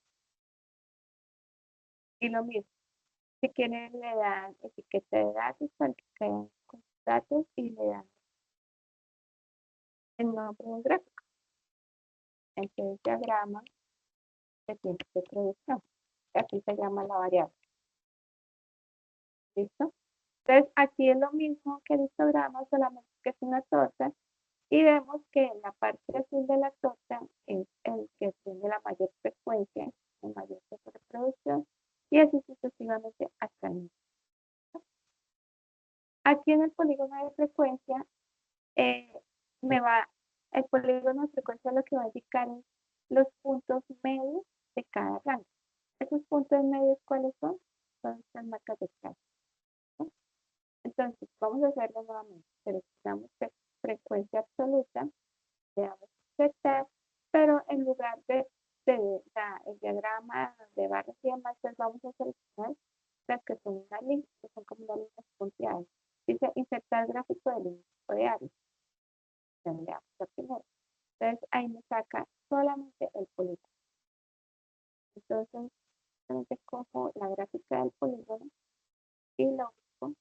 Speaker 1: Y lo mismo, si quieren le dan etiqueta de datos para que queden con datos y le dan el nombre del gráfico. Entonces diagrama de tiempo de producción. Aquí se llama la variable. ¿Listo? Entonces aquí es lo mismo que el histograma, solamente que es una torta. Y vemos que en la parte azul de la torta es el que tiene la mayor frecuencia, el mayor tiempo de reproducción, y así sucesivamente hasta el mismo. Aquí en el polígono de frecuencia, eh, el polígono de frecuencia lo que va a indicar es los puntos medios de cada rango. ¿Esos puntos medios cuáles son? Son estas marcas de clase, ¿no? Entonces, vamos a hacerlo nuevamente. Seleccionamos frecuencia absoluta, le damos insertar, pero en lugar el diagrama de barras y demás, pues vamos a seleccionar las que son una línea, que son como unas líneas punteadas. Dice insertar gráfico de líneas o de áreas. Entonces, le damos a primero. Entonces, ahí me saca solamente el polígono. Entonces, solamente cojo la gráfica del polígono y lo busco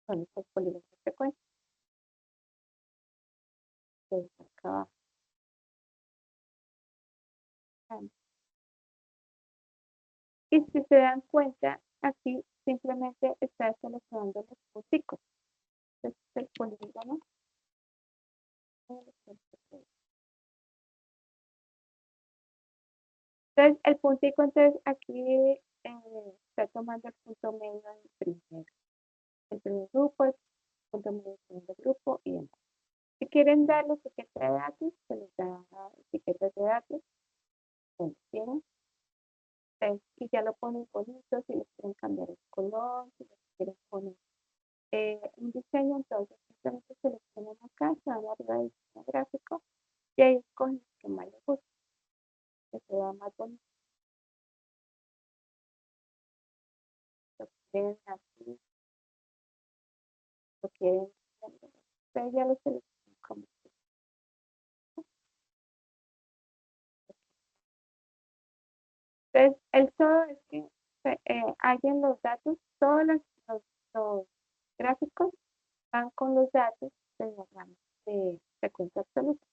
Speaker 1: con estos polígonos de frecuencia. Entonces, acá abajo. Y si se dan cuenta, aquí simplemente está seleccionando los punticos. Este es el polígono. Entonces, el puntico, entonces aquí está tomando el punto medio el primer grupo, el punto medio del segundo grupo y demás. Si quieren darle etiqueta de datos, se les da etiquetas de datos, donde quieran. Y ya lo ponen bonito, si les quieren cambiar el color, si les quieren poner un diseño, entonces simplemente seleccionan acá, se van arriba del diseño gráfico y ahí escogen el que más les gusta, que se vea más bonito. Lo quieren así, lo quieren, ustedes ya lo seleccionan como Entonces, el todo es que hay en los datos, todos los gráficos van con los datos de diagrama de frecuencia absoluta.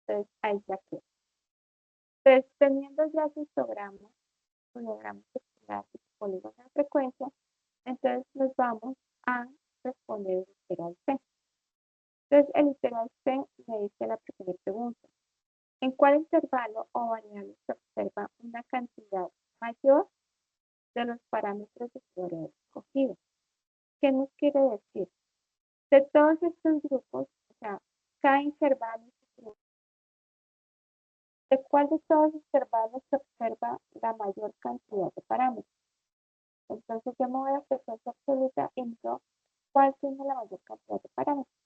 Speaker 1: Entonces, ahí ya queda. Entonces, teniendo ya su histograma, su diagrama circular y su polígono de frecuencia, entonces nos vamos a responder el integral C. Entonces, el integral C me dice la primera pregunta. ¿En cuál intervalo o variable se observa una cantidad mayor de los parámetros de teoría escogido? ¿Qué nos quiere decir? De todos estos grupos, o sea, cada intervalo, ¿de cuál de todos los intervalos se observa la mayor cantidad de parámetros? Entonces yo me voy a frecuencia absoluta y digo, ¿cuál tiene la mayor cantidad de parámetros?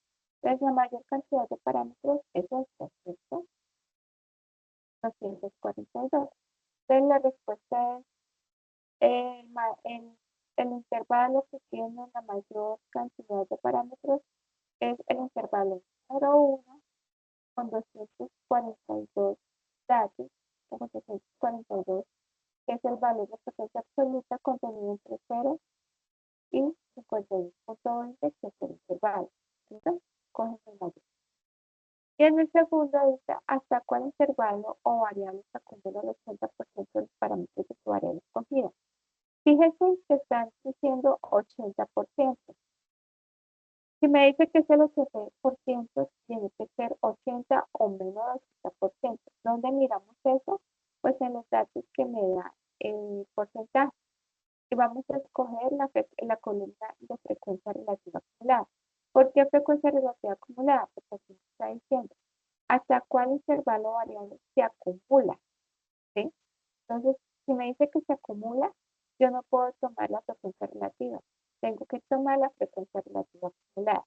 Speaker 1: Entonces la mayor cantidad de parámetros es esta, ¿cierto? 242. Entonces la respuesta es el intervalo que tiene la mayor cantidad de parámetros es el intervalo número 1 con 242 datos, o 242, que es el valor de frecuencia absoluta contenido entre 0 y 51.20, que es el intervalo. Entonces, cogen el mayor. Y en el segundo dice hasta cuál intervalo o variable se acumula el 80% de los parámetros de tu variable escogida. Fíjense que están diciendo 80%. Si me dice que es el 80%, tiene que ser 80 o menos del 80%. ¿Dónde miramos eso? Pues en los datos que me da el porcentaje. Y vamos a escoger la columna de frecuencia relativa acumulada. ¿Por qué frecuencia relativa acumulada? Porque aquí me está diciendo hasta cuál intervalo variable se acumula. ¿Sí? Entonces, si me dice que se acumula, yo no puedo tomar la frecuencia relativa. Tengo que tomar la frecuencia relativa acumulada.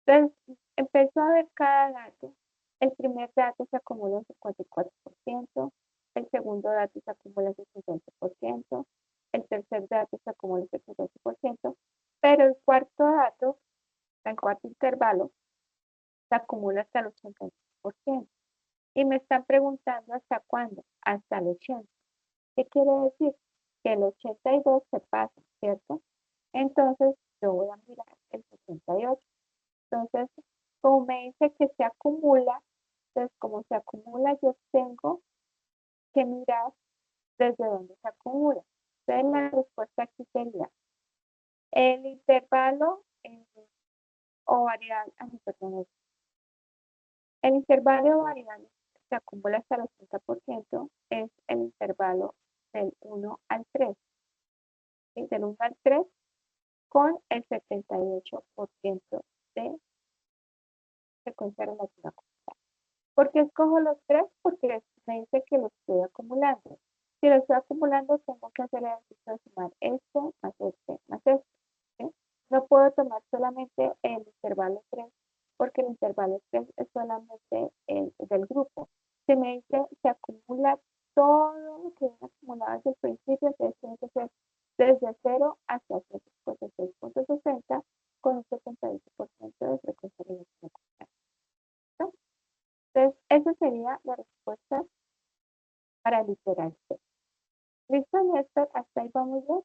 Speaker 1: Entonces, empezó a ver cada dato. El primer dato se acumula un 54%, el segundo dato se acumula un 68%, el tercer dato se acumula un 78%, pero el cuarto dato, el cuarto intervalo, se acumula hasta el 85%. Y me están preguntando hasta cuándo, hasta el 80%. ¿Qué quiere decir? Que el 82 se pasa, ¿cierto? Entonces, yo voy a mirar el 68. Entonces, como me dice que se acumula, entonces como se acumula, yo tengo que mirar desde dónde se acumula. Entonces, la respuesta aquí sería el intervalo o variable, perdón, el intervalo o variable que se acumula hasta el 80% es el intervalo del 1 al 3. ¿Sí? Del 1 al 3 con el 78% de frecuencia relativa. ¿Por qué escojo los 3? Porque me dice que los estoy acumulando. Si los estoy acumulando, tengo que hacer el ejercicio de sumar este más este más este. ¿Sí? No puedo tomar solamente el intervalo 3, porque el intervalo 3 es solamente el del grupo. Si me dice se acumula todo lo que viene acumulado desde el principio, entonces tiene que ser desde 0 hasta 356.60 con un 78% de frecuencia relativa. Entonces, esa sería la respuesta para el literal C. ¿Listo, Néstor? Hasta ahí vamos bien.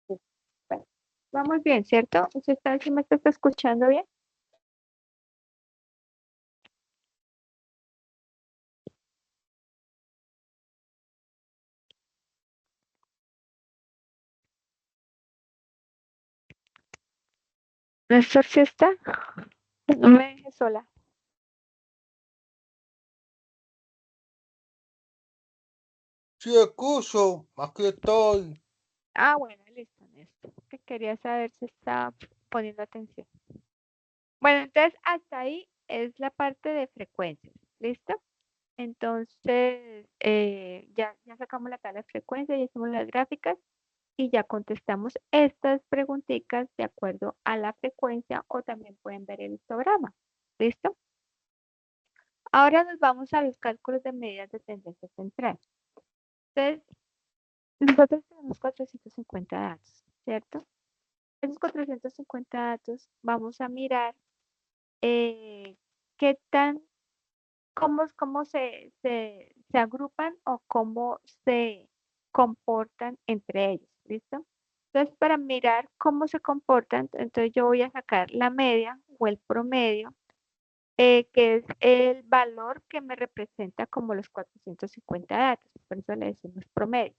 Speaker 1: Sí. Bueno, vamos bien, ¿cierto? ¿Usted está, si me está escuchando bien? Néstor, ¿sí está? No me deje sola.
Speaker 2: Sí, escucho, aquí estoy.
Speaker 1: Ah, bueno, listo, Néstor. Que quería saber si estaba poniendo atención. Bueno, entonces hasta ahí es la parte de frecuencias. ¿Listo? Entonces, ya sacamos la tabla de frecuencia, ya hicimos las gráficas. y ya contestamos estas preguntitas de acuerdo a la frecuencia o también pueden ver el histograma. ¿Listo? Ahora nos vamos a los cálculos de medidas de tendencia central. Entonces, nosotros tenemos 450 datos, ¿cierto? Esos 450 datos vamos a mirar qué tan, cómo se agrupan o cómo se comportan entre ellos, ¿listo? Entonces, para mirar cómo se comportan, entonces yo voy a sacar la media o el promedio, que es el valor que me representa como los 450 datos, por eso le decimos promedio.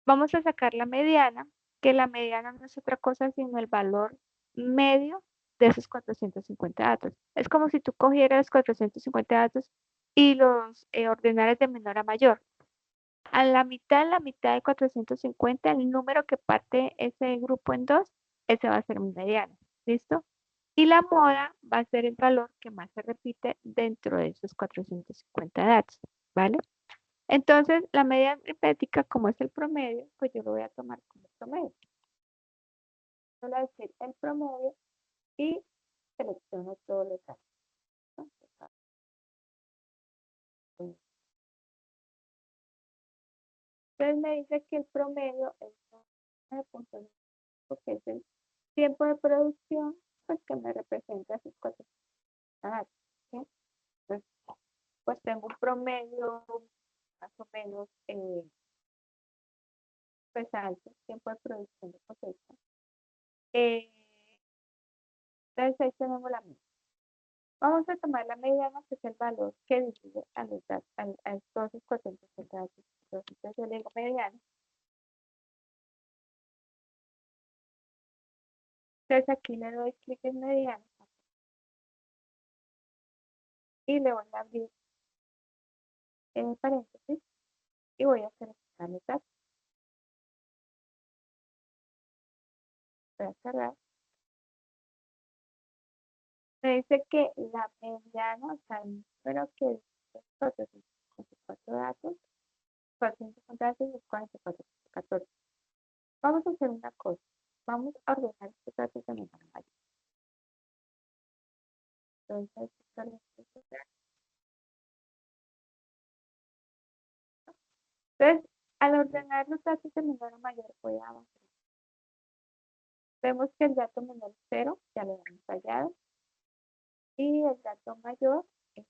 Speaker 1: Vamos a sacar la mediana, que la mediana no es otra cosa sino el valor medio de esos 450 datos. Es como si tú cogieras 450 datos y los ordenaras de menor a mayor. A la mitad de 450, el número que parte ese grupo en dos, ese va a ser mi mediana. ¿Listo? Y la moda va a ser el valor que más se repite dentro de esos 450 datos. ¿Vale? Entonces, la media aritmética, como es el promedio, pues yo lo voy a tomar como promedio. Voy a decir el promedio y selecciono todos los datos, ¿no? Entonces me dice que el promedio es 9.9, que es el tiempo de producción, pues que me representa sus 4 datos. ¿Sí? Entonces, pues tengo un promedio más o menos pues alto, tiempo de producción de cosecha. Eh, entonces ahí tenemos la misma. Vamos a tomar la mediana, que es el valor que divide a, los datos, a todos los 460 datos. Entonces yo le digo mediana. Entonces aquí le doy clic en mediana y le voy a abrir en paréntesis y voy a seleccionar los datos. Voy a cerrar. Me dice que la mediana, o sea, el número que dice 454 datos, 450 datos es 4414. Vamos a hacer una cosa. Vamos a ordenar estos datos de menor a mayor. Entonces, entonces, al ordenar los datos de menor a mayor, voy a avanzar. Vemos que el dato menor es 0, ya lo hemos fallado, y el dato mayor es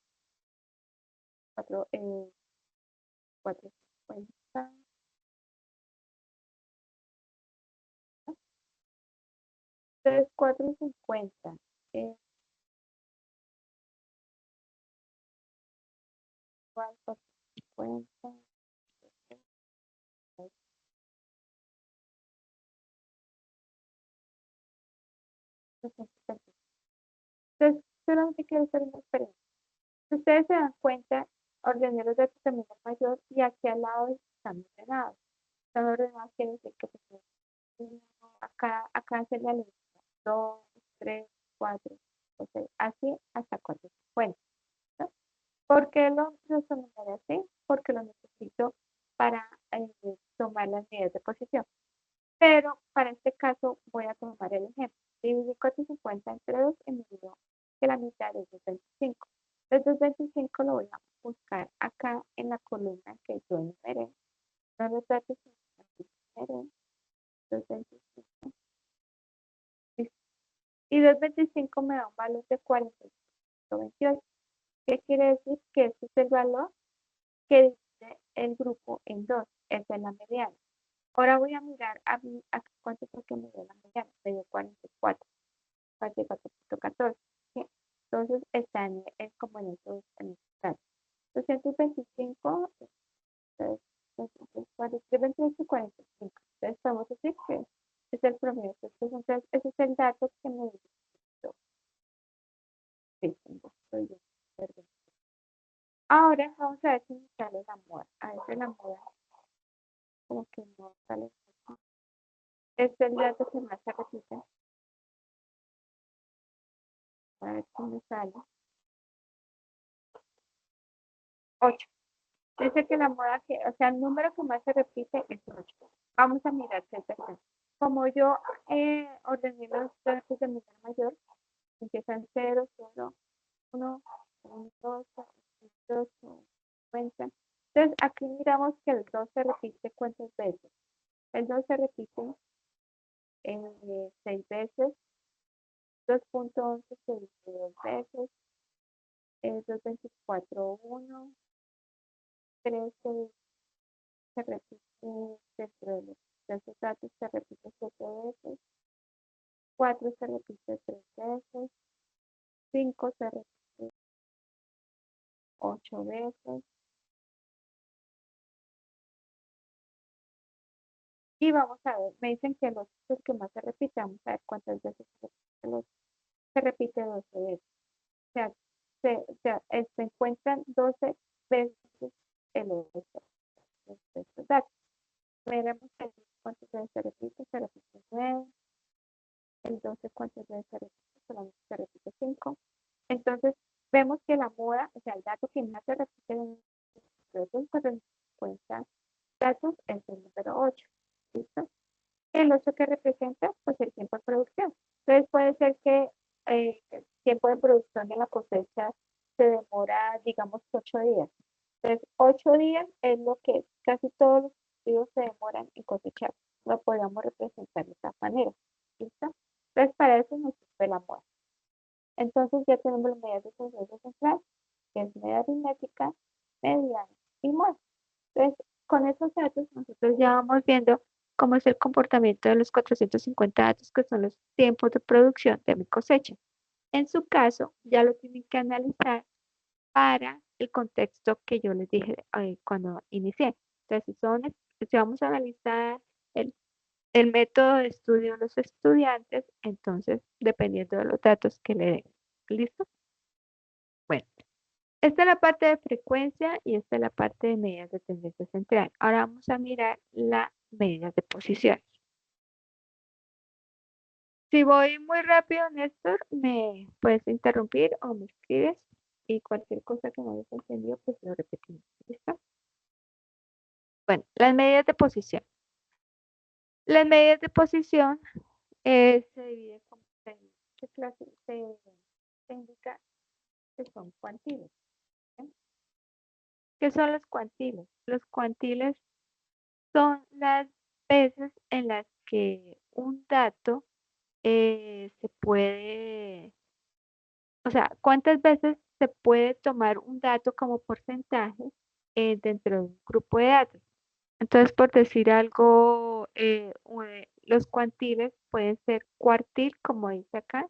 Speaker 1: 4, 450. Entonces, 450 es igual a 450. Entonces, solamente quiero hacer una experiencia. Si ustedes se dan cuenta, ordené los datos de menor a mayor y aquí al lado están ordenados. Están ordenados quiere decir que pues, acá se la lista 2, 3, 4, así hasta 450. ¿No? ¿Por qué lo tomaré así? Porque lo necesito para tomar las medidas de posición. Pero para este caso voy a tomar el ejemplo. Dividí 450 entre 2 y me dio que la mitad es 225. El 225 lo voy a buscar acá en la columna que yo enumeré. No los datos que enumeré, 225. Y 225 me da un valor de 45.28. ¿Qué quiere decir? Que este es el valor que divide el grupo en dos. Esa es la mediana. Ahora voy a mirar a cuánto fue que me dio la mediana. Me dio 44, 44.14. ¿Sí? Entonces está como en esos datos. 225, 28 y 45. Entonces podemos decir que es el promedio. Entonces ese es el dato que me dio. Sí, estoy bien, perdón. Ahora vamos a ver si me sale la moda. A veces la moda como que no sale. Este es el dato que más se repite. A ver si me sale. 8. Dice que la moda que, o sea, el número que más se repite es 8. Vamos a mirar qué es verdad. Como yo ordené los datos de menor a mayor, empiezan 0, 0, 1, 1, 2, 2, 50. Entonces, aquí miramos que el 2 se repite cuántas veces. El 2 se repite 6 veces, 2.11 se repite 2 veces, 224, 1, 13 se repite dentro de los datos, se repite 7 veces, 4 se repite 3 veces, 5 se repite 8 veces. Y vamos a ver, me dicen que el 8 es el que más se repite, vamos a ver cuántas veces se repite el 8. Se repite 12 veces. O sea, se encuentran 12 veces el 8. Estos datos. Veremos el cuántas veces se repite 9. El 12 cuántas veces se repite, solamente se repite 5. Entonces, vemos que la moda, o sea, el dato que más se repite en los 450 datos es el número 8. ¿Listo? El 8 que representa, pues el tiempo de producción. Entonces puede ser que el tiempo de producción de la cosecha se demora, digamos, 8 días. Entonces, 8 días es lo que casi todos los cultivos se demoran en cosechar. Lo podemos representar de esta manera. ¿Listo? Entonces, para eso nos sirve la moda. Entonces, ya tenemos las medidas de consenso central, que es media aritmética, mediana y moda. Entonces, con esos datos, nosotros ya vamos viendo cómo es el comportamiento de los 450 datos, que son los tiempos de producción de mi cosecha. En su caso, ya lo tienen que analizar para el contexto que yo les dije cuando inicié. Entonces, si vamos a analizar el, el método de estudio de los estudiantes, entonces, dependiendo de los datos que le den. ¿Listo? Bueno. Esta es la parte de frecuencia y esta es la parte de medidas de tendencia central. Ahora vamos a mirar las medidas de posición. Si voy muy rápido, Néstor, me puedes interrumpir o me escribes y cualquier cosa que no hayas entendido, pues lo repetimos. ¿Listo? Bueno, las medidas de posición. Las medidas de posición se dividen como se, clase, se indica que son cuantiles. ¿Sí? ¿Qué son los cuantiles? Los cuantiles son las veces en las que un dato se puede, o sea, cuántas veces se puede tomar un dato como porcentaje dentro de un grupo de datos. Entonces, por decir algo, los cuantiles pueden ser cuartil, como dice acá,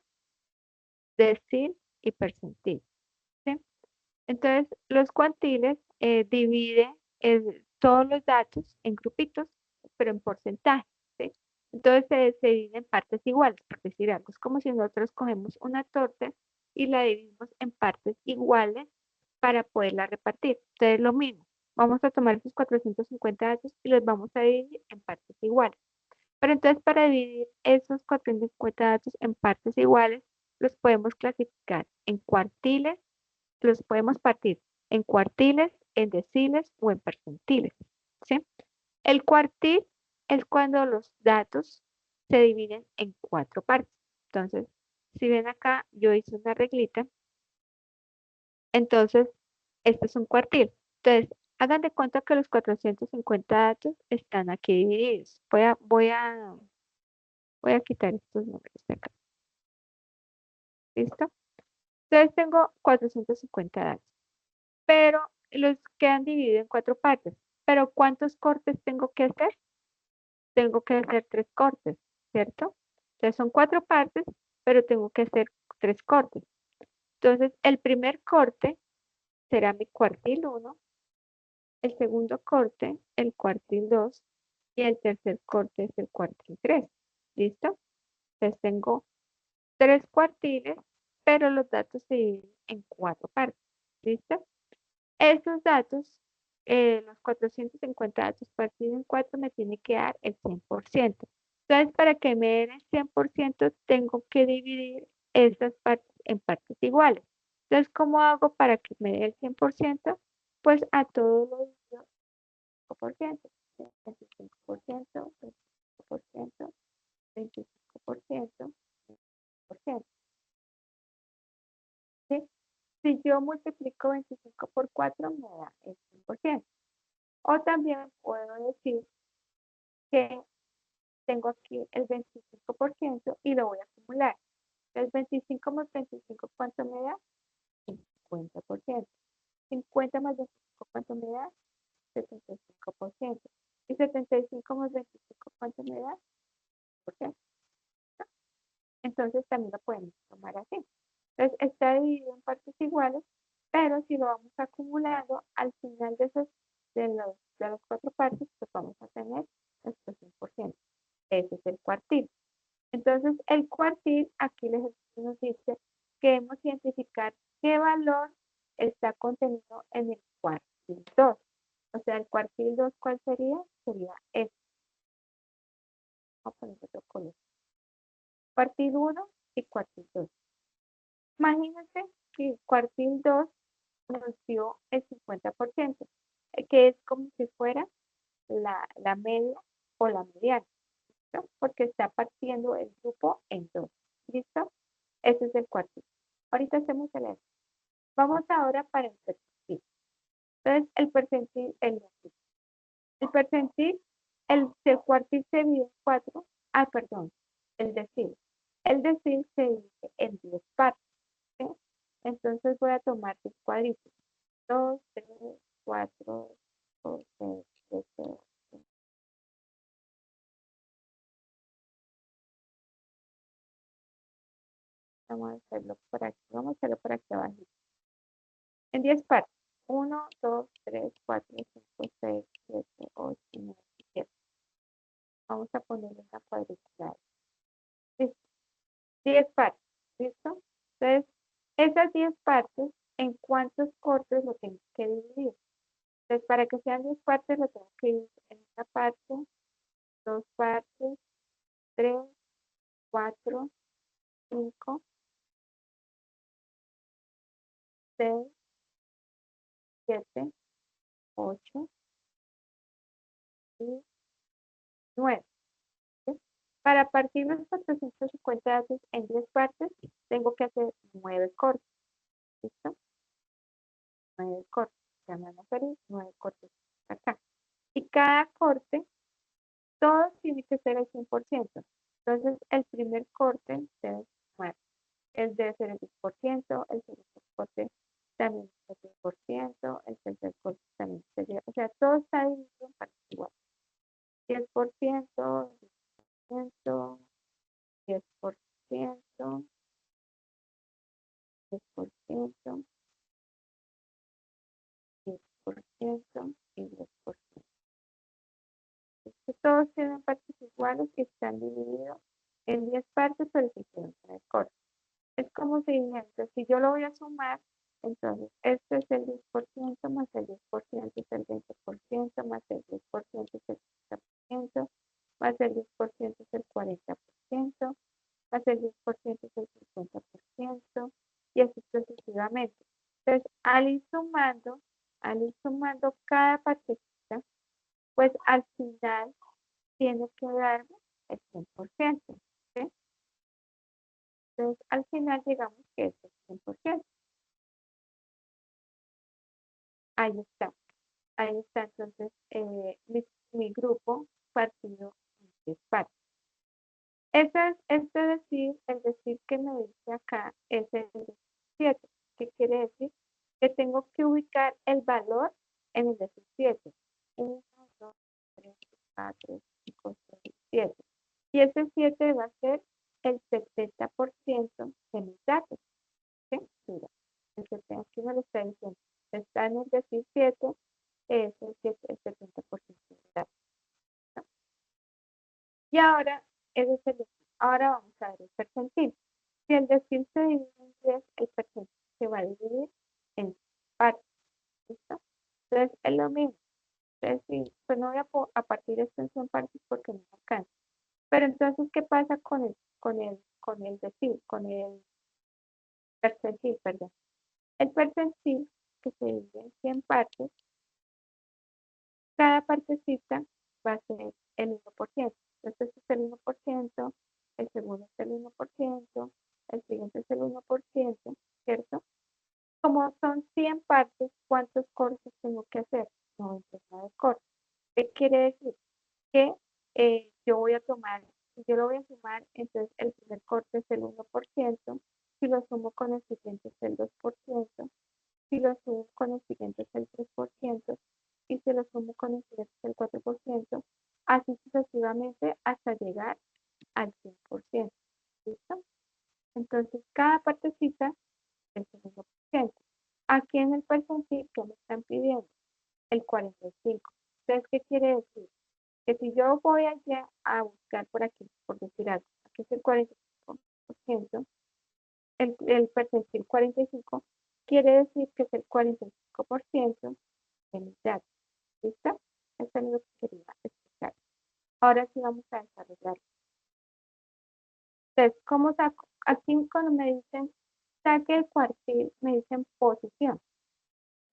Speaker 1: decil y percentil. ¿Sí? Entonces, los cuantiles dividen todos los datos en grupitos, pero en porcentaje, ¿sí? Entonces, se dividen en partes iguales, por decir algo. Es como si nosotros cogemos una torta y la dividimos en partes iguales para poderla repartir. Entonces, lo mismo. Vamos a tomar esos 450 datos y los vamos a dividir en partes iguales. Pero entonces, para dividir esos 450 datos en partes iguales, los podemos clasificar en cuartiles, los podemos partir en cuartiles, en deciles o en percentiles. ¿Sí? El cuartil es cuando los datos se dividen en 4 partes. Entonces, si ven acá, yo hice una reglita. Entonces, este es un cuartil. Entonces, hagan de cuenta que los 450 datos están aquí divididos. Voy a quitar estos números de acá. ¿Listo? Entonces, tengo 450 datos, pero los quedan divididos en 4 partes. Pero ¿cuántos cortes tengo que hacer? Tengo que hacer 3 cortes, ¿cierto? Entonces son 4 partes, pero tengo que hacer 3 cortes. Entonces el primer corte será mi cuartil 1, el segundo corte, el cuartil 2 y el tercer corte es el cuartil 3. ¿Listo? Entonces tengo 3 cuartiles, pero los datos se dividen en 4 partes. ¿Listo? Estos datos, los 450 datos partidos en 4 me tiene que dar el 100%. Entonces, para que me den el 100%, tengo que dividir estas partes en partes iguales. Entonces, ¿cómo hago para que me dé el 100%? pues a todos los 5%, 25%, 25%, 25%, 25%. ¿Sí? Si yo multiplico 25 por 4 me da el 100%. O también puedo decir que tengo aquí el 25% y lo voy a acumular. El 25 más 25, ¿cuánto me da? 50%. 50 más 25, ¿cuánto me da? 75%. Y 75 más 25, ¿cuánto me da? ¿Por qué? Entonces también lo podemos tomar así. Entonces está dividido en partes iguales, pero si lo vamos acumulando, al final de las cuatro partes, pues vamos a tener nuestro 100%. Ese es el cuartil. Entonces, el cuartil, aquí les nos dice que debemos identificar qué valor está contenido en el cuartil 2. O sea, el cuartil 2, ¿cuál sería? Sería este. Vamos a poner otro color. Cuartil 1 y cuartil 2. Imagínense que el cuartil 2 nos dio el 50%, que es como si fuera la media o la mediana, ¿no? Porque está partiendo el grupo en dos. ¿Listo? Ese es el cuartil. Ahorita hacemos el otro. Vamos ahora para el percentil. Entonces, el percentil, el percentil, el cuartil se divide en 4. Ah, perdón, el decil. El decil se divide en 10 partes. ¿Sí? Entonces voy a tomar 10 cuadritos. 2, 3, 4, 5, 6, 7, 8. Vamos a hacerlo por aquí. Vamos a hacerlo por aquí abajo. En 10 partes. 1, 2, 3, 4, 5, 6, 7, 8, 9, 10. Vamos a ponerle una cuadrícula. Listo. 10 partes. ¿Listo? Entonces, esas 10 partes, ¿en cuántos cortes lo tengo que dividir? Entonces, para que sean 10 partes, lo tengo que dividir en una parte, dos partes, 3, 4, 5, 6, 7, 8 y 9. ¿Sí? Para partir los 450 datos en 10 partes, tengo que hacer 9 cortes. ¿Listo? 9 cortes. Ya me van a salir 9 cortes acá. Y cada corte, todo tiene que ser el 100%. Entonces, el primer corte debe ser 9. El debe ser el 10%, el segundo corte también es el 10%, el tercer corte también sería, o sea, todo está dividido en partes iguales. 10%, 10%, 10%, 10%, 10% y 10%. Todos tienen partes iguales que están divididos en 10 partes, pero se quedan en el corte. Es como si dijera, si yo lo voy a sumar, entonces este es el 10% más el 10% es el 20% más el 10% es el 30% más el 10% es el 40% más el 10% es el 50% y así sucesivamente. Entonces, al ir sumando cada partecita, pues al final tiene que darme el 100%. ¿Sí? Entonces, al final llegamos que es el 100%. Ahí está. Ahí está entonces mi grupo partido en 10 partes. El decir que me dice acá es el 17, que quiere decir que tengo que ubicar el valor en el 17. 1, 2, 3, 4, 5, 6, 7. Y ese 7 va a ser el 70% de mis datos. ¿Sí? Mira, aquí me lo está diciendo. Está en el 17, es el 70% de datos. ¿No? Y ahora, ahora vamos a ver el percentil. Si el decir se divide en 10, el percentil se va a dividir en partes. ¿Listo? Entonces, es lo mismo. Entonces, sí, pues no voy a partir esto en partes porque no me alcanza. Pero entonces, ¿qué pasa con el decir, con el percentil, perdón? El percentil que se divide en 100 partes, cada partecita va a ser el 1%. Entonces este es el 1%, el segundo es el 1%, el siguiente es el 1%, ¿cierto? Como son 100 partes, ¿cuántos cortes tengo que hacer? 99 cortes. ¿Qué quiere decir? Que yo lo voy a sumar, entonces el primer corte es el 1%, si lo sumo con el siguiente es el 2%, si lo sumo con el siguiente es el 3%, y si lo sumo con el siguiente es el 4%, así sucesivamente hasta llegar al 100%. ¿Listo? Entonces cada partecita es el 1%. Aquí en el percentil que me están pidiendo, el 45. Entonces, ¿qué quiere decir? Que si yo voy allá a buscar por aquí, por decir algo, aquí es el 45%, el percentil 45 quiere decir que es el 45% de mis datos. ¿Listo? Eso es lo que quería explicar. Ahora sí vamos a desarrollar. Entonces, ¿cómo saco? Aquí cuando me dicen saque el cuartil, me dicen posición.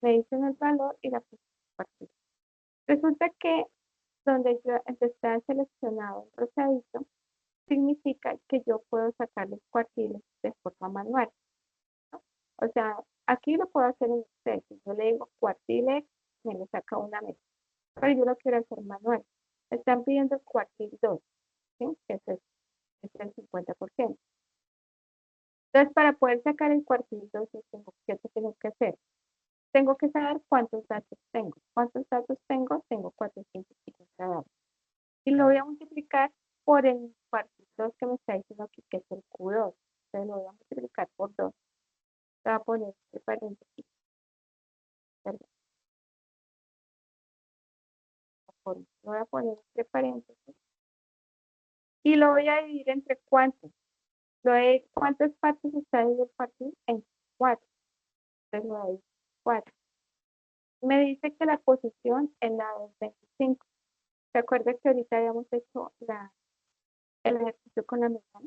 Speaker 1: Me dicen el valor y la posición del cuartil. Resulta que donde yo está seleccionado el rosadito, significa que yo puedo sacar los cuartiles de forma manual, ¿no? O sea, aquí lo puedo hacer en Excel. Si yo le digo cuartiles, me lo saca una mesa. Pero yo lo quiero hacer manual. Me están pidiendo el cuartil 2, ¿sí? Que es el 50%. Entonces, para poder sacar el cuartil 2, ¿qué tengo que hacer? Tengo que saber cuántos datos tengo. ¿Cuántos datos tengo? Tengo 450 datos. Y lo voy a multiplicar por el cuartito que me está diciendo aquí, que es el Q2. Entonces lo voy a multiplicar por 2. Le voy a poner entre paréntesis, perdón, lo voy a poner entre paréntesis. Y lo voy a dividir entre cuántos. ¿Cuántas partes está dividido el cuartil? En 4. Entonces lo voy a dividir en 4. Me dice que la posición es la 225. ¿Se acuerda que ahorita habíamos hecho el ejercicio con la mesa?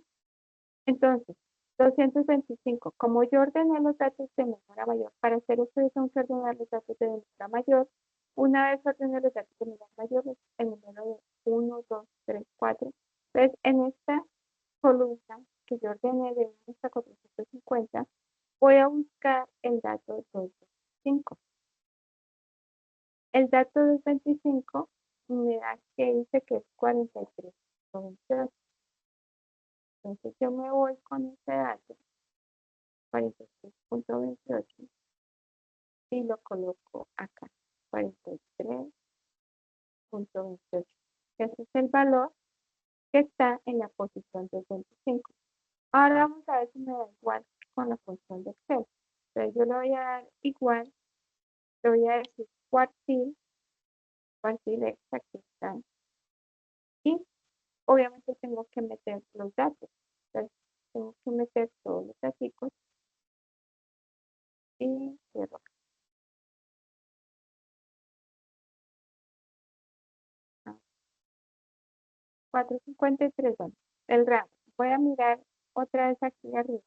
Speaker 1: Entonces, 225. Como yo ordené los datos de menor a mayor, para hacer esto yo tengo que ordenar los datos de menor a mayor. Una vez ordené los datos de menor a mayor, el número de 1, 2, 3, 4. Entonces, en esta columna que yo ordené de 1 hasta 450, voy a buscar el dato 225. El dato 225 me da que dice que es 43.28. Entonces, yo me voy con ese dato 43.28 y lo coloco acá, 43.28. Ese es el valor que está en la posición del 25. Ahora vamos a ver si me da igual con la función de Excel. Entonces yo le voy a dar igual, le voy a decir cuartil extra aquí está, y obviamente tengo que meter los datos. Entonces tengo que meter todos los datos y cierro. 453, bueno, el rango. Voy a mirar otra vez aquí arriba.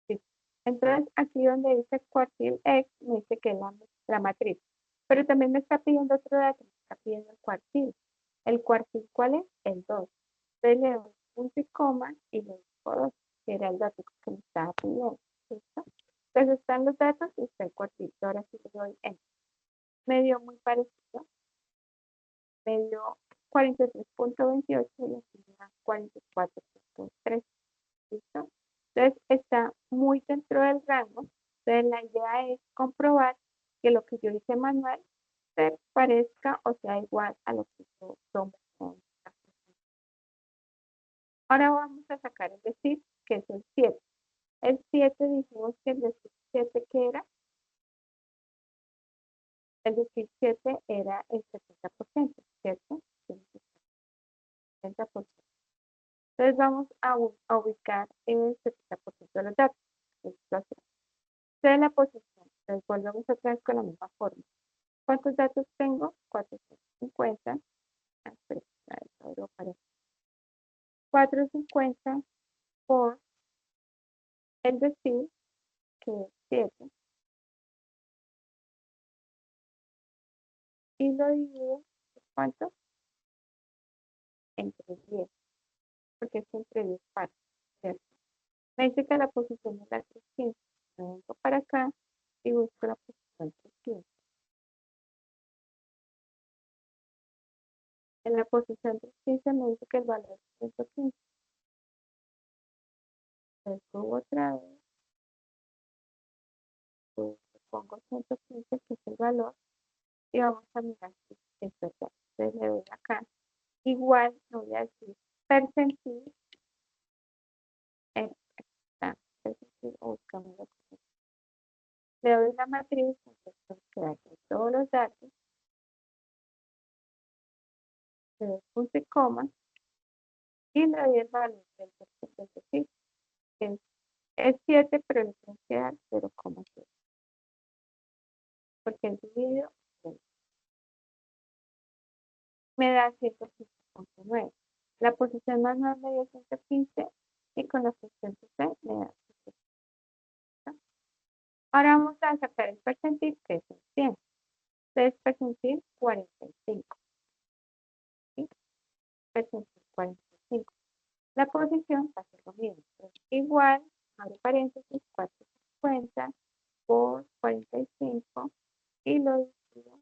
Speaker 1: Sí. Entonces, aquí donde dice cuartil X, me dice que es la matriz. Pero también me está pidiendo otro dato, me está pidiendo el cuartil. ¿El cuartil cuál es? El 2. Entonces le doy punto y coma y le digo 2, que era el dato que me estaba pidiendo. ¿Listo? Entonces están los datos y está el cuartil. Ahora sí le doy Enter. Me dio muy parecido. Me dio 43.28 y aquí me da 44.3. ¿Listo? Entonces está muy dentro del rango. Entonces la idea es comprobar que lo que yo hice manual se parezca o sea igual a lo que yo tomo con la función. Ahora vamos a sacar el decir, que es el 7. El 7 dijimos que el decir 7 que era, el decir 7 era el 70%, ¿cierto? El 70%. Entonces vamos a ubicar el 70% de los datos. Entonces la posición. Entonces volvemos otra vez con la misma forma. ¿Cuántos datos tengo? 450. Ah, espera, 450 por el decir que es 7 y lo divido, ¿cuánto? Entre 10, porque es entre 10 partes, ¿cierto? Me dice que la posición es la 315. Me vengo para acá y busco la posición 315. En la posición 315 me dice que el valor es 115. Entonces subo otra vez, pongo 115, que es el valor, y vamos a mirar si es verdad. Entonces le doy acá. Igual, no voy a decir percentil, en percentil, buscamos lo que es. Le doy la matriz, entonces queda aquí todos los datos, le doy punto y coma, y le doy el valor del percentil, que es 7, pero le tengo que dar 0,7, porque el dividido me da 115,9. La posición más me dio 115 y con la función C me da 115. Ahora vamos a sacar el percentil, que es el 100. Entonces, percentil 45. ¿Sí? Percentil 45. La posición va a ser lo mismo. Entonces, igual, abre paréntesis, 450 por 45 y lo divido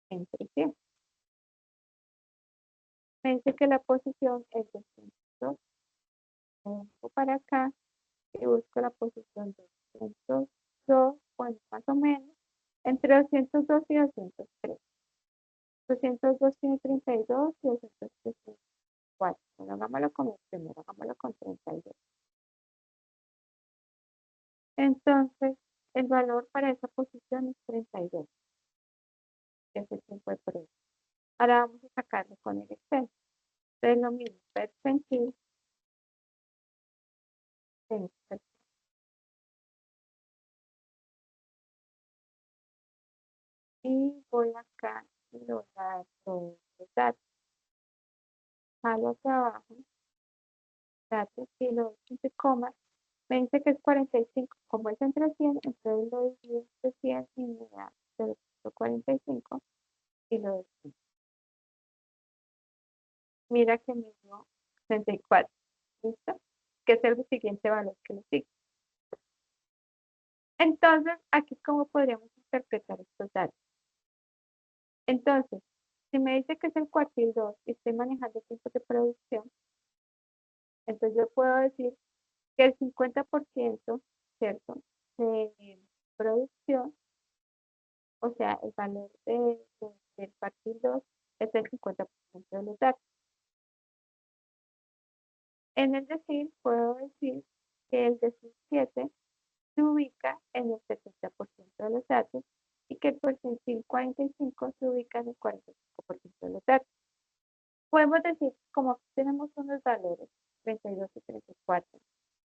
Speaker 1: entre 100. Me dice que la posición es de 102. Vengo para acá y busco la posición de 202, bueno, más o menos, entre 202 y 203. 202 tiene 32 y 203 tiene 4. Bueno, hagámoslo con el primero, hagámoslo con 32. Entonces, el valor para esa posición es 32, que es el tiempo de prueba. Ahora vamos a sacarlo con el Excel. Entonces, lo mismo, percentil, y voy acá y lo voy a dar todos los datos. Jalo hacia abajo, datos y lo entre comas. Me dice que es 45. Como es entre 100, entonces lo divido entre 100 y me da 0,45 y lo divido. Mira que me dio 34. ¿Listo? Que es el siguiente valor que le sigue. Entonces, aquí cómo podríamos interpretar estos datos. Entonces, si me dice que es el cuartil 2 y estoy manejando tiempos de producción, entonces yo puedo decir que el 50%, ¿cierto? De producción, o sea, el valor del cuartil 2 es el 50% de los datos. En el decir, puedo decir que el decir 7 se ubica en el 70% de los datos y que el percentil 45 se ubica en el 45% de los datos. Podemos decir, como aquí tenemos unos valores, 32 y 34,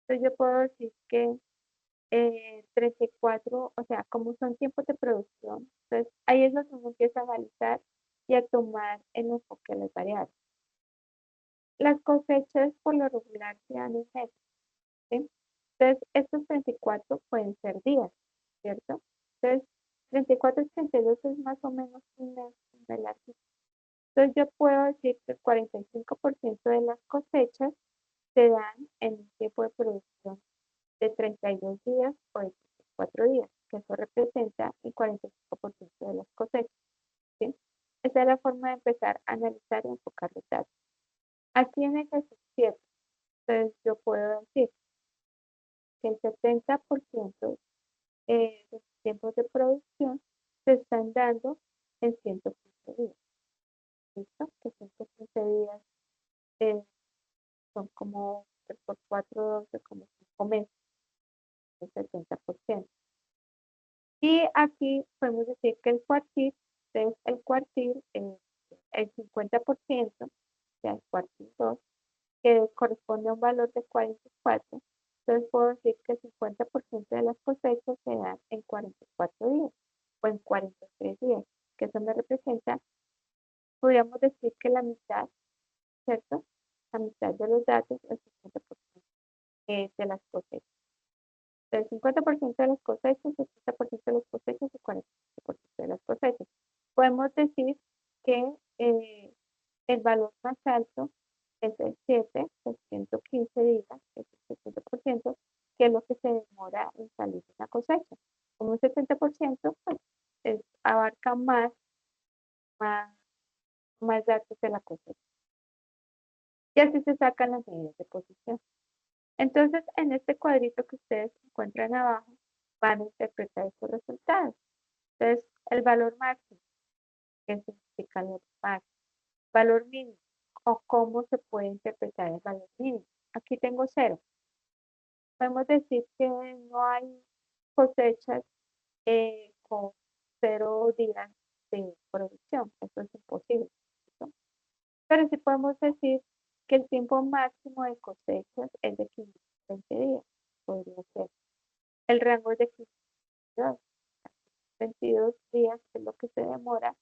Speaker 1: entonces yo puedo decir que 34, o sea, como son tiempos de producción, entonces ahí es donde uno empieza a analizar y a tomar el enfoque de las variables. Las cosechas por lo regular se dan en meses, ¿sí? Entonces, estos 34 pueden ser días, ¿cierto? Entonces, 34 y 32 es más o menos un mes largo. Entonces, yo puedo decir que el 45% de las cosechas se dan en un tiempo de producción de 32 días o de 34 días, que eso representa el 45% de las cosechas, ¿sí? Esa es la forma de empezar a analizar y enfocar los datos. Aquí en ejercicio 7, entonces yo puedo decir que el 70% de los tiempos de producción se están dando en 115 días. ¿Listo? Que 115 días eh, son como 3 por 4, 12, como 5 meses, el 70%. Y aquí podemos decir que el cuartil, entonces el cuartil, el 50%, o sea, el cuartil 2, que corresponde a un valor de 44. Entonces puedo decir que el 50% de las cosechas se dan en 44 días o en 43 días, que eso me representa, podríamos decir que la mitad, ¿cierto? la mitad de los datos, el 50% de las cosechas. El 50% de las cosechas, el 70% de las cosechas y 40% de las cosechas. Podemos decir que el valor más alto es el 7, los 115 días, que es el 70%, que es lo que se demora en salir de la cosecha. Como un 70%, pues abarca más, más datos de la cosecha. Y así se sacan las medidas de posición. Entonces, en este cuadrito que ustedes encuentran abajo, van a interpretar estos resultados. Entonces, el valor máximo, que significa el valor máximo, valor mínimo, o cómo se puede interpretar el valor mínimo. Aquí tengo 0. Podemos decir que no hay cosechas con 0 días de producción. Eso es imposible, ¿no? Pero sí podemos decir que el tiempo máximo de cosechas es de 520 días. Podría ser. El rango es de 522. 22 días es lo que se demora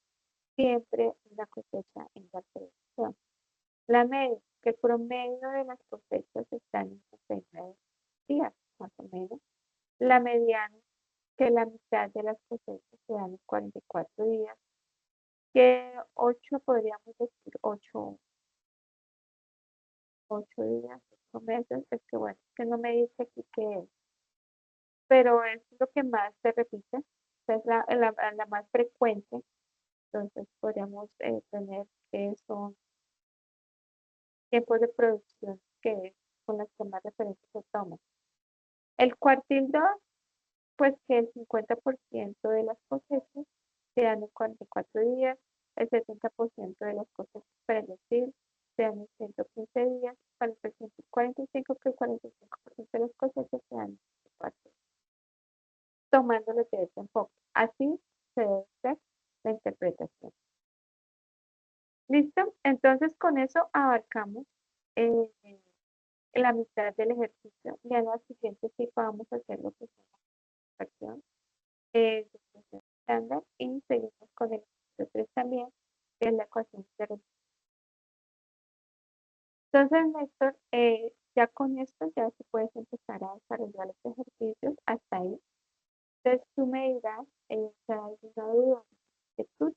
Speaker 1: siempre la cosecha en la producción. La media, que el promedio de las cosechas están en 69 días, más o menos. La mediana, que la mitad de las cosechas se dan en 44 días, que 8 podríamos decir 8 días, 8 meses, es que bueno, que no me dice aquí qué es, pero es lo que más se repite, es la más frecuente, entonces podríamos tener que son tiempos de producción que es con las que más referencias se toman. El cuartil 2, pues que el 50% de las cosechas se dan en 44 días, el 70% de las cosechas, para decir, se dan en 115 días, para el 45 que el 45% de las cosechas se dan en 24 días, tomándolo de este enfoque. Así se debe hacer la interpretación. ¿Listo? Entonces con eso abarcamos eh, la mitad del ejercicio. Ya en la siguiente sí vamos a hacer lo que es la fracción de ecuación estándar y seguimos con el ejercicio 3 también, que es la ecuación de reducción. Entonces, Néstor, ya con esto ya se puedes empezar a desarrollar los ejercicios hasta ahí. Entonces tú me dirás si hay alguna duda que tú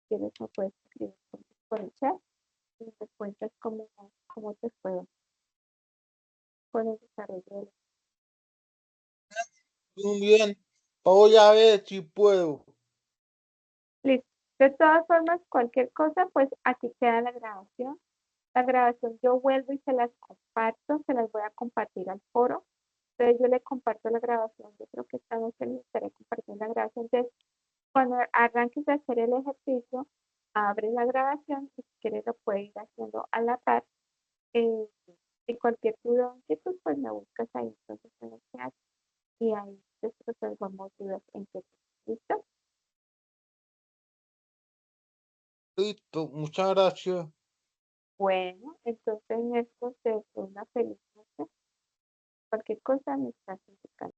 Speaker 1: tienes, me puedes escribir por el chat y me cuentas cómo te fue con el desarrollo de
Speaker 2: Muy bien. Voy a ver si puedo.
Speaker 1: Listo. De todas formas, cualquier cosa, pues aquí queda la grabación. La grabación yo vuelvo y se las comparto, se las voy a compartir al foro. Entonces yo le comparto la grabación, yo creo que esta noche les estaré compartiendo la grabación. Entonces, cuando arranques a hacer el ejercicio, abre la grabación y si quieres lo puedes ir haciendo a la par. Eh, y cualquier duda o inquietud, pues me buscas ahí entonces en el chat y ahí resolvamos dudas e inquietudes. ¿Listo?
Speaker 2: Listo, muchas gracias.
Speaker 1: Bueno, entonces en esto te deseo una feliz noche. Cualquier cosa me estás indicando.